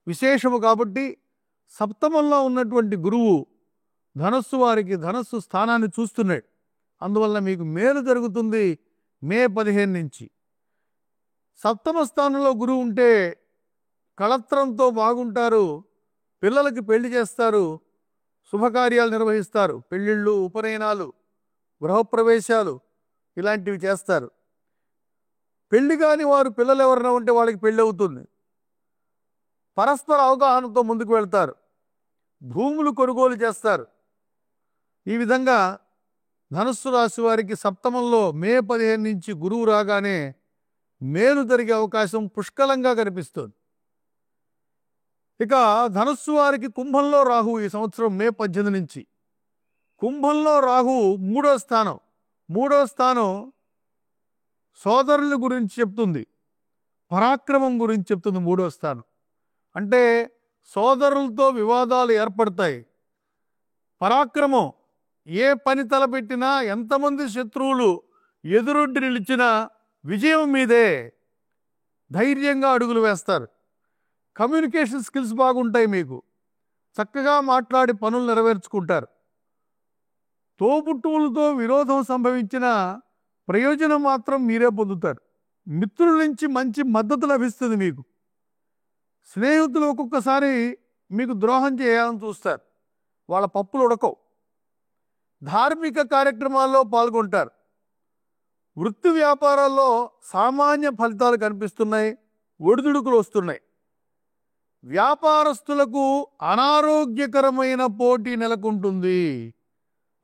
విశేషము. కాబట్టి సప్తమంలో ఉన్నటువంటి గురువు ధనస్సు వారికి ధనస్సు స్థానాన్ని చూస్తున్నాడు. అందువల్ల మీకు మేలు జరుగుతుంది. మే 15 నుంచి సప్తమ స్థానంలో గురువు ఉంటే కళత్రంతో బాగుంటారు, పిల్లలకి పెళ్లి చేస్తారు, శుభకార్యాలు నిర్వహిస్తారు, పెళ్ళిళ్ళు, ఉపనయనాలు, గృహప్రవేశాలు ఇలాంటివి చేస్తారు. పెళ్లి కాని వారు పిల్లలు ఎవరైనా ఉంటే వాళ్ళకి పెళ్ళి అవుతుంది. పరస్పర అవగాహనతో ముందుకు వెళ్తారు, భూములు కొనుగోలు చేస్తారు. ఈ విధంగా ధనుస్సు రాశి వారికి సప్తమంలో మే 15 నుంచి గురువు రాగానే మేలు జరిగే అవకాశం పుష్కలంగా కనిపిస్తుంది. ఇక ధనుస్సు వారికి కుంభంలో రాహు ఈ సంవత్సరం మే 18 నుంచి. కుంభంలో రాహు 3వ స్థానం. 3వ స్థానం సోదరుల గురించి చెప్తుంది, పరాక్రమం గురించి చెప్తుంది. 3వ స్థానం అంటే సోదరులతో వివాదాలు ఏర్పడతాయి. పరాక్రమం, ఏ పని తలపెట్టినా, ఎంతమంది శత్రువులు ఎదురొడ్డి నిలిచినా విజయం మీదే. ధైర్యంగా అడుగులు వేస్తారు. కమ్యూనికేషన్ స్కిల్స్ బాగుంటాయి మీకు. చక్కగా మాట్లాడి పనులు నెరవేర్చుకుంటారు. తోబుట్టువులతో విరోధం సంభవించిన ప్రయోజనం మాత్రం మీరే పొందుతారు. మిత్రుల నుంచి మంచి మద్దతు లభిస్తుంది మీకు. స్నేహితులు ఒక్కొక్కసారి మీకు ద్రోహం చేయాలని చూస్తారు, వాళ్ళ పప్పులు ఉడకవు. ధార్మిక కార్యక్రమాల్లో పాల్గొంటారు. వృత్తి వ్యాపారాల్లో సామాన్య ఫలితాలు కనిపిస్తున్నాయి, ఒడిదుడుకులు వస్తున్నాయి. వ్యాపారస్తులకు అనారోగ్యకరమైన పోటీ నెలకొంటుంది.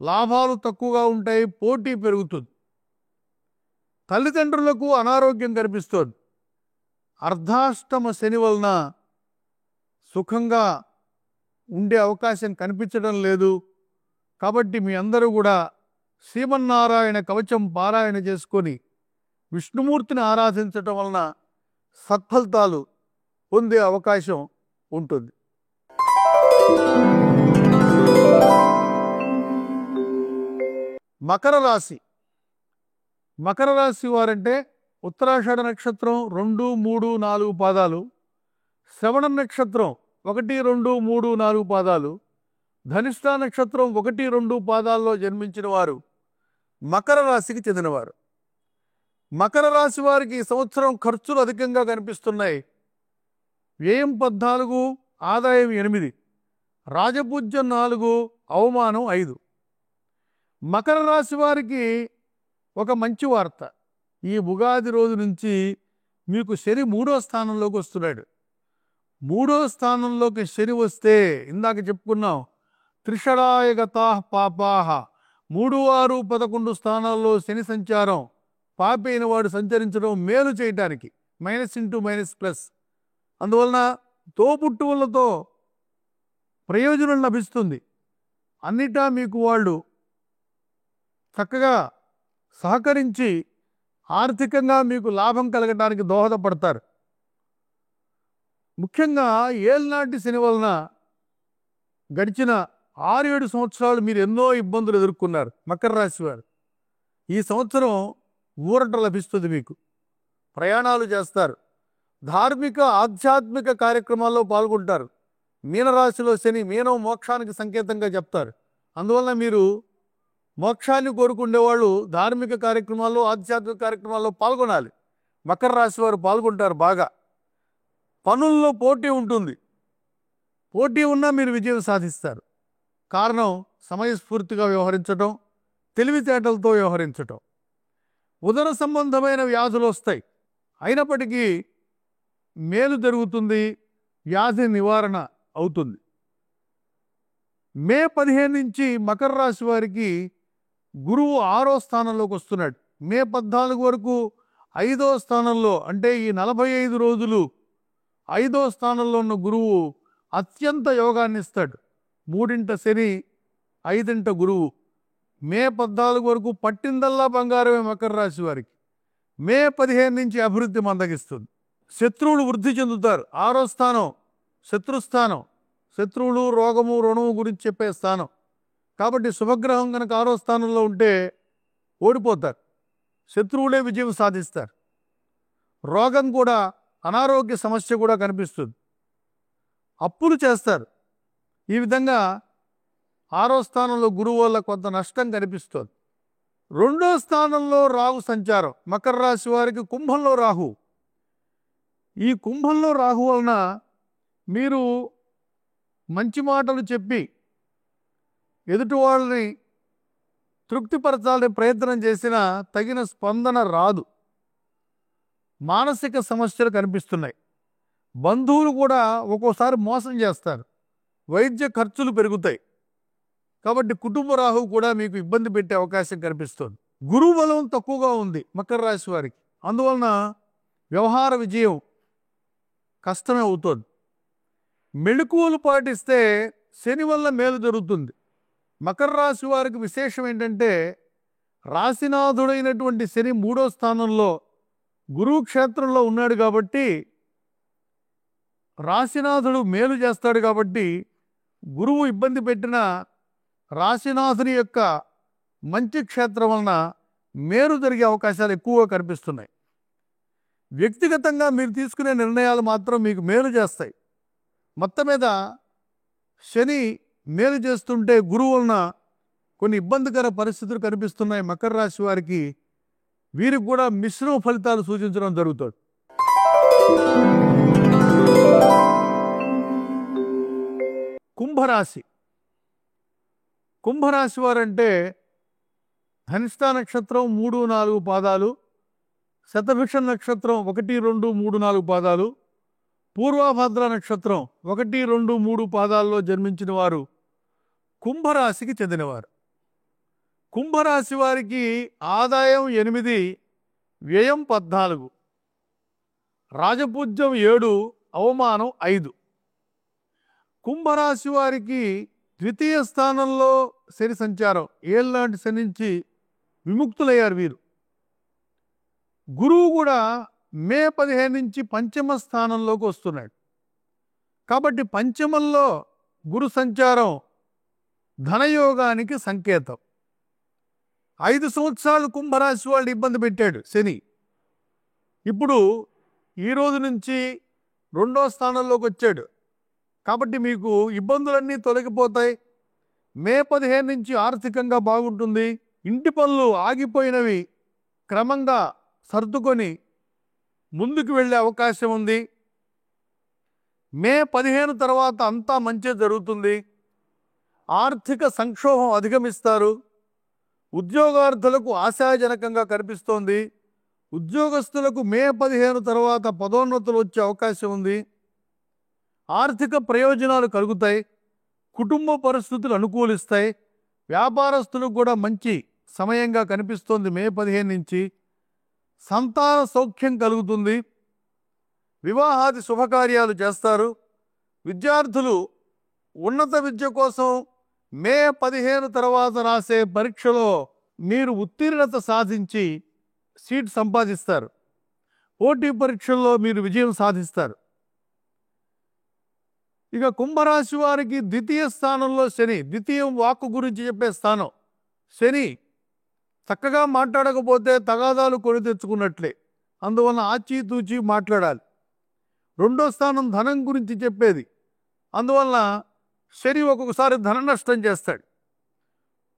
లాభాలు తక్కువగా ఉంటాయి, పోటీ పెరుగుతుంది. తల్లిదండ్రులకు అనారోగ్యం కనిపిస్తుంది. అర్ధాష్టమ శని వలన సుఖంగా ఉండే అవకాశం కనిపించడం లేదు. కాబట్టి మీ అందరూ కూడా శ్రీమన్నారాయణ కవచం పారాయణ చేసుకొని విష్ణుమూర్తిని ఆరాధించటం వలన సత్ఫలితాలు పొందే అవకాశం ఉంటుంది. మకర రాశి. మకర రాశి వారంటే ఉత్తరాషాఢ నక్షత్రం 2, 3, 4 పాదాలు, శ్రవణ నక్షత్రం 1, 2, 3, 4 పాదాలు, ధనిష్ఠ నక్షత్రం 1, 2 పాదాల్లో జన్మించిన వారు మకర రాశికి చెందినవారు. మకర రాశి వారికి ఈ సంవత్సరం ఖర్చులు అధికంగా కనిపిస్తున్నాయి. వ్యయం 14, ఆదాయం 8, రాజపూజ్యం 4, అవమానం 5. మకర రాశి వారికి ఒక మంచి వార్త. ఈ ఉగాది రోజు నుంచి మీకు శని 3వ స్థానంలోకి వస్తున్నాడు. 3వ స్థానంలోకి శని వస్తే ఇందాక చెప్పుకున్నాం, త్రిషడాయగతా పాపాహ, 3, 6, 11 స్థానాల్లో శని సంచారం, పాపి అయిన వాడు సంచరించడం మేలు చేయటానికి, మైనస్ ఇంటూ మైనస్ ప్లస్. అందువలన తోబుట్టువులతో ప్రయోజనం లభిస్తుంది. అన్నిటా మీకు వాళ్ళు చక్కగా సహకరించి ఆర్థికంగా మీకు లాభం కలగడానికి దోహదపడతారు. ముఖ్యంగా ఏళ్ళనాటి శని వలన గడిచిన 6-7 సంవత్సరాలు మీరు ఎన్నో ఇబ్బందులు ఎదుర్కొన్నారు మకర రాశి వారు. ఈ సంవత్సరం ఊరట లభిస్తుంది. మీకు ప్రయాణాలు చేస్తారు, ధార్మిక ఆధ్యాత్మిక కార్యక్రమాల్లో పాల్గొంటారు. మీనరాశిలో శని, మీనం మోక్షానికి సంకేతంగా చెప్తారు. అందువలన మీరు మోక్షాన్ని కోరుకునేవాళ్ళు ధార్మిక కార్యక్రమాల్లో, ఆధ్యాత్మిక కార్యక్రమాల్లో పాల్గొనాలి. మకర రాశి వారు పాల్గొంటారు బాగా. పనుల్లో పోటీ ఉంటుంది, పోటీ ఉన్నా మీరు విజయం సాధిస్తారు. కారణం సమయస్ఫూర్తిగా వ్యవహరించటం, తెలివితేటలతో వ్యవహరించటం. ఉదర సంబంధమైన వ్యాధులు వస్తాయి, అయినప్పటికీ మేలు జరుగుతుంది, వ్యాధి నివారణ అవుతుంది. మే 15 నుంచి మకర రాశి వారికి గురువు 6వ స్థానంలోకి వస్తున్నాడు. మే 14 వరకు 5వ స్థానంలో, అంటే ఈ 45 రోజులు 5వ స్థానంలో ఉన్న గురువు అత్యంత యోగాన్ని ఇస్తాడు. 3ంట శని, 5ంట గురువు. మే 14 వరకు పట్టిందల్లా బంగారమే మకర రాశి వారికి. మే 15 నుంచి అభివృద్ధి మందగిస్తుంది. శత్రువులు వృద్ధి చెందుతారు. 6వ స్థానం శత్రుస్థానం, శత్రువులు, రోగము, రుణము గురించి చెప్పే స్థానం. కాబట్టి శుభగ్రహం కనుక 6వ స్థానంలో ఉంటే ఓడిపోతారు, శత్రువులే విజయం సాధిస్తారు. రోగం కూడా, అనారోగ్య సమస్య కూడా కనిపిస్తుంది. అప్పులు చేస్తారు. ఈ విధంగా 6వ స్థానంలో గురువు వల్ల కొంత నష్టం కనిపిస్తుంది. 2వ స్థానంలో రాహు సంచారం. మకర రాశి వారికి కుంభంలో రాహు. ఈ కుంభంలో రాహు వలన మీరు మంచి మాటలు చెప్పి ఎదుటి వాళ్ళని తృప్తిపరచాలని ప్రయత్నం చేసినా తగిన స్పందన రాదు. మానసిక సమస్యలు కనిపిస్తున్నాయి. బంధువులు కూడా ఒక్కోసారి మోసం చేస్తారు. వైద్య ఖర్చులు పెరుగుతాయి. కాబట్టి కుటుంబ రాహు కూడా మీకు ఇబ్బంది పెట్టే అవకాశం కనిపిస్తుంది. గురువు బలం తక్కువగా ఉంది మకర రాశి వారికి. అందువలన వ్యవహార విజయం కష్టమే అవుతుంది. మెళుకువలు పాటిస్తే శని వల్ల మేలు జరుగుతుంది. మకర రాశి వారికి విశేషం ఏంటంటే, రాశినాథుడైనటువంటి శని 3వ స్థానంలో గురువు క్షేత్రంలో ఉన్నాడు కాబట్టి, రాశినాథుడు మేలు చేస్తాడు కాబట్టి, గురువు ఇబ్బంది పెట్టిన రాశినాథుని యొక్క మంచి క్షేత్రం వలన మేలు జరిగే అవకాశాలు ఎక్కువగా కనిపిస్తున్నాయి. వ్యక్తిగతంగా మీరు తీసుకునే నిర్ణయాలు మాత్రం మీకు మేలు చేస్తాయి. మొత్తం మీద శని మేలు చేస్తుంటే గురువు వలన కొన్ని ఇబ్బందికర పరిస్థితులు కనిపిస్తున్నాయి మకర రాశి వారికి. వీరికి కూడా మిశ్రమ ఫలితాలు సూచించడం జరుగుతుంది. కుంభరాశి. కుంభరాశి వారంటే ధనిష్ట నక్షత్రం 3, 4 పాదాలు, శతభిష నక్షత్రం 1, 2, 3, 4 పాదాలు, పూర్వభద్ర నక్షత్రం 1, 2, 3 పాదాల్లో జన్మించిన వారు కుంభరాశికి చెందినవారు. కుంభరాశి వారికి ఆదాయం 8, వ్యయం 14, రాజపూజ్యం 7, అవమానం 5. కుంభరాశి వారికి 2వ స్థానంలో శని సంచారం. ఏళ్ళనాటి శని నుంచి విముక్తులయ్యారు వీరు. గురువు కూడా మే 15 నుంచి పంచమ స్థానంలోకి వస్తున్నాడు. కాబట్టి పంచమంలో గురు సంచారం ధనయోగానికి సంకేతం. 5 సంవత్సరాలు కుంభరాశి వాళ్ళు ఇబ్బంది పెట్టాడు శని. ఇప్పుడు ఈ రోజు నుంచి 2వ స్థానంలోకి వచ్చాడు. కాబట్టి మీకు ఇబ్బందులన్నీ తొలగిపోతాయి. మే 15 నుంచి ఆర్థికంగా బాగుంటుంది, ఇంటి పనులు ఆగిపోయినవి క్రమంగా సర్దుకొని ముందుకు వెళ్ళే అవకాశం ఉంది. మే 15 తర్వాత అంతా మంచి జరుగుతుంది. ఆర్థిక సంక్షోభం అధిగమిస్తారు. ఉద్యోగార్థులకు ఆశాజనకంగా కనిపిస్తోంది. ఉద్యోగస్తులకు మే 15 తర్వాత పదోన్నతులు వచ్చే అవకాశం ఉంది. ఆర్థిక ప్రయోజనాలు కలుగుతాయి. కుటుంబ పరిస్థితులు అనుకూలిస్తాయి. వ్యాపారస్తులకు కూడా మంచి సమయంగా కనిపిస్తోంది మే 15 నుంచి. సంతాన సౌఖ్యం కలుగుతుంది. వివాహాది శుభకార్యాలు చేస్తారు. విద్యార్థులు ఉన్నత విద్య కోసం మే 15 తర్వాత రాసే పరీక్షలో మీరు ఉత్తీర్ణత సాధించి సీట్ సంపాదిస్తారు. పోటీ పరీక్షల్లో మీరు విజయం సాధిస్తారు. ఇక కుంభరాశి వారికి ద్వితీయ స్థానంలో శని, ద్వితీయం వాక్కు గురించి చెప్పే స్థానం. శని చక్కగా మాట్లాడకపోతే తగాదాలు కొని తెచ్చుకున్నట్లే. అందువలన ఆచితూచి మాట్లాడాలి. రెండో స్థానం ధనం గురించి చెప్పేది. అందువలన శని ఒక్కొక్కసారి ధన నష్టం చేస్తాడు.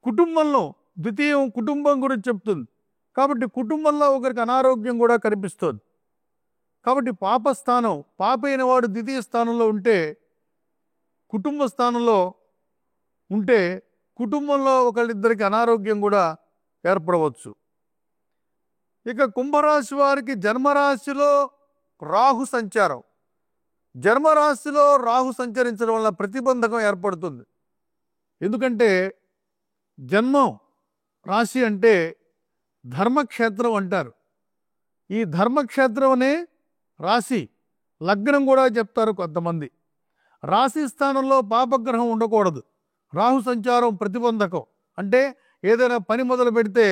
కుటుంబంలో ద్వితీయం కుటుంబం గురించి చెప్తుంది. కాబట్టి కుటుంబంలో ఒకరికి అనారోగ్యం కూడా కనిపిస్తుంది. కాబట్టి పాపస్థానం, పాప అయిన వాడు ద్వితీయ స్థానంలో ఉంటే, కుటుంబ స్థానంలో ఉంటే కుటుంబంలో ఒకళ్ళిద్దరికి అనారోగ్యం కూడా ఏర్పడవచ్చు. ఇక కుంభరాశి వారికి జన్మరాశిలో రాహు సంచారం. జన్మరాశిలో రాహు సంచరించడం వల్ల ప్రతిబంధకం ఏర్పడుతుంది. ఎందుకంటే జన్మం రాశి అంటే ధర్మక్షేత్రం అంటారు. ఈ ధర్మక్షేత్రం అనే రాశి, లగ్నం కూడా చెప్తారు కొంతమంది. రాశి స్థానంలో పాపగ్రహం ఉండకూడదు. రాహు సంచారం ప్రతిబంధకం. అంటే ఏదైనా పని మొదలు పెడితే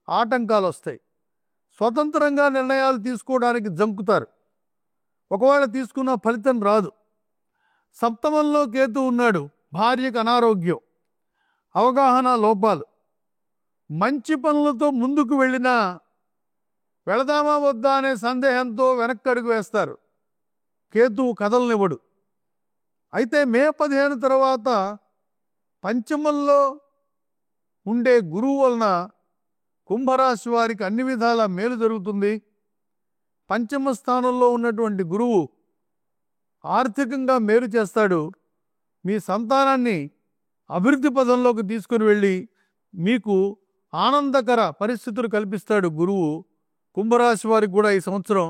ఆటంకాలు వస్తాయి. స్వతంత్రంగా నిర్ణయాలు తీసుకోవడానికి జంకుతారు. ఒకవేళ తీసుకున్న ఫలితం రాదు. సప్తమంలో కేతు ఉన్నాడు. భార్యకు అనారోగ్యం, అవగాహన లోపాలు. మంచి పనులతో ముందుకు వెళ్ళినా వెళదామా వద్దా అనే సందేహంతో వెనక్కి అడుగు వేస్తారు. కేతువు కదలనివ్వడు. అయితే మే 15 తర్వాత పంచమంలో ఉండే గురువు వలన కుంభరాశి వారికి అన్ని విధాల మేలు జరుగుతుంది. పంచమ స్థానంలో ఉన్నటువంటి గురువు ఆర్థికంగా మేలు చేస్తాడు. మీ సంతానాన్ని అభివృద్ధి పదంలోకి తీసుకుని వెళ్ళి మీకు ఆనందకర పరిస్థితులు కల్పిస్తాడు గురువు. కుంభరాశి వారికి కూడా ఈ సంవత్సరం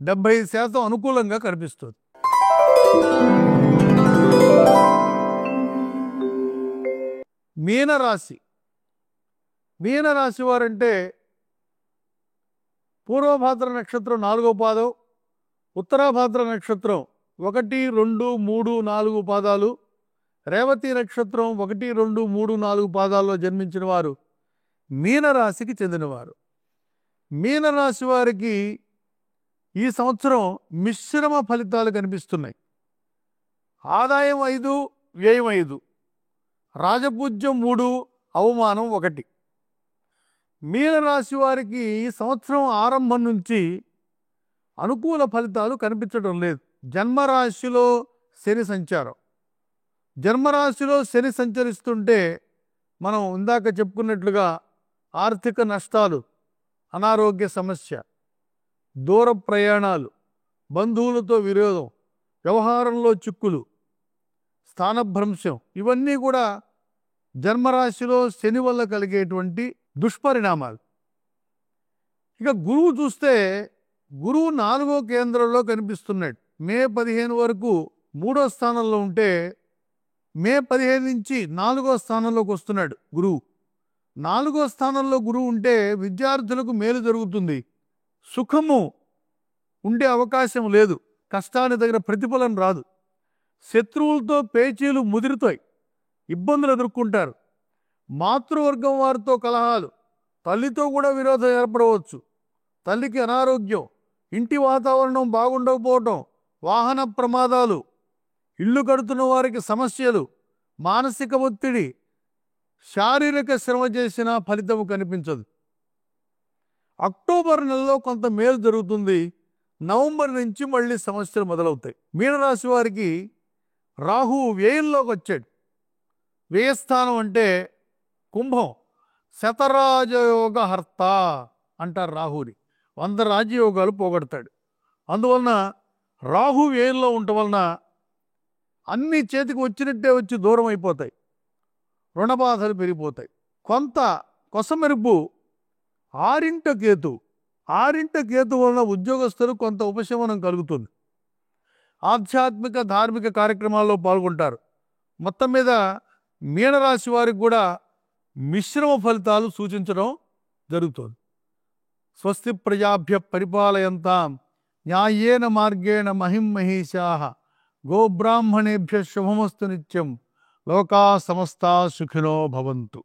75% అనుకూలంగా కనిపిస్తుంది. మీనరాశి. మీనరాశి వారంటే పూర్వభాద్ర నక్షత్రం 4వ పాదం, ఉత్తరాభాద్ర నక్షత్రం 1, 2, 3, 4 పాదాలు, రేవతి నక్షత్రం 1, 2, 3, 4 పాదాల్లో జన్మించిన వారు మీనరాశికి చెందినవారు. మీనరాశి వారికి ఈ సంవత్సరం మిశ్రమ ఫలితాలు కనిపిస్తున్నాయి. ఆదాయం 5, వ్యయం 5, రాజపూజ్యం 3, అవమానం 1. మీనరాశి వారికి ఈ సంవత్సరం ఆరంభం నుంచి అనుకూల ఫలితాలు కనిపించడం లేదు. జన్మరాశిలో శని సంచారం. జన్మరాశిలో శని సంచరిస్తుంటే మనం ఇందాక చెప్పుకున్నట్లుగా ఆర్థిక నష్టాలు, అనారోగ్య సమస్య, దూర ప్రయాణాలు, బంధువులతో విరోధం, వ్యవహారంలో చిక్కులు, స్థానభ్రంశం, ఇవన్నీ కూడా జన్మరాశిలో శని వల్ల కలిగేటువంటి దుష్పరిణామాలు. ఇక గురువు చూస్తే గురువు 4వ కేంద్రంలో కనిపిస్తున్నాడు. మే 15 వరకు 3వ స్థానంలో ఉంటే మే 15 నుంచి 4వ స్థానంలోకి వస్తున్నాడు గురువు. 4వ స్థానంలో గురువు ఉంటే విద్యార్థులకు మేలు జరుగుతుంది. సుఖము ఉండే అవకాశం లేదు. కష్టానికి తగిన ప్రతిఫలం రాదు. శత్రువులతో పేచీలు ముదురుతాయి. ఇబ్బందులు ఎదుర్కొంటారు. మాతృవర్గం వారితో కలహాలు, తల్లితో కూడా విరోధం ఏర్పడవచ్చు. తల్లికి అనారోగ్యం, ఇంటి వాతావరణం బాగుండకపోవటం, వాహన ప్రమాదాలు, ఇల్లు కడుతున్న వారికి సమస్యలు, మానసిక ఒత్తిడి, శారీరక శ్రమ చేసినా ఫలితం కనిపించదు. అక్టోబర్ నెలలో కొంత మేలు జరుగుతుంది. నవంబర్ నుంచి మళ్ళీ సమస్యలు మొదలవుతాయి. మీనరాశి వారికి రాహు వ్యయంలోకి వచ్చాడు. వ్యయస్థానం అంటే కుంభం. శతరాజయోగ హర్త అంటారు రాహుని. 100 రాజ్యయోగాలు పోగొడతాడు. అందువలన రాహు వ్యయంలో ఉండటం వలన అన్ని చేతికి వచ్చినట్టే వచ్చి దూరం అయిపోతాయి, రుణబాధలు పెరిగిపోతాయి. కొంత కొసమెరుపు ఆరింట కేతు, ఆరింట కేతు వలన ఉద్యోగస్తులు కొంత ఉపశమనం కలుగుతుంది. ఆధ్యాత్మిక ధార్మిక కార్యక్రమాల్లో పాల్గొంటారు. మొత్తం మీద మీనరాశి వారికి కూడా మిశ్రమ ఫలితాలు సూచించడం జరుగుతుంది. స్వస్తి ప్రజాభ్య పరిపాలయంతాం న్యాయేన మార్గేణ మహిం మహీషాః గోబ్రాహ్మణేభ్య శుభమస్తు నిత్యం. లోకా సమస్తా సుఖినో భవంతు.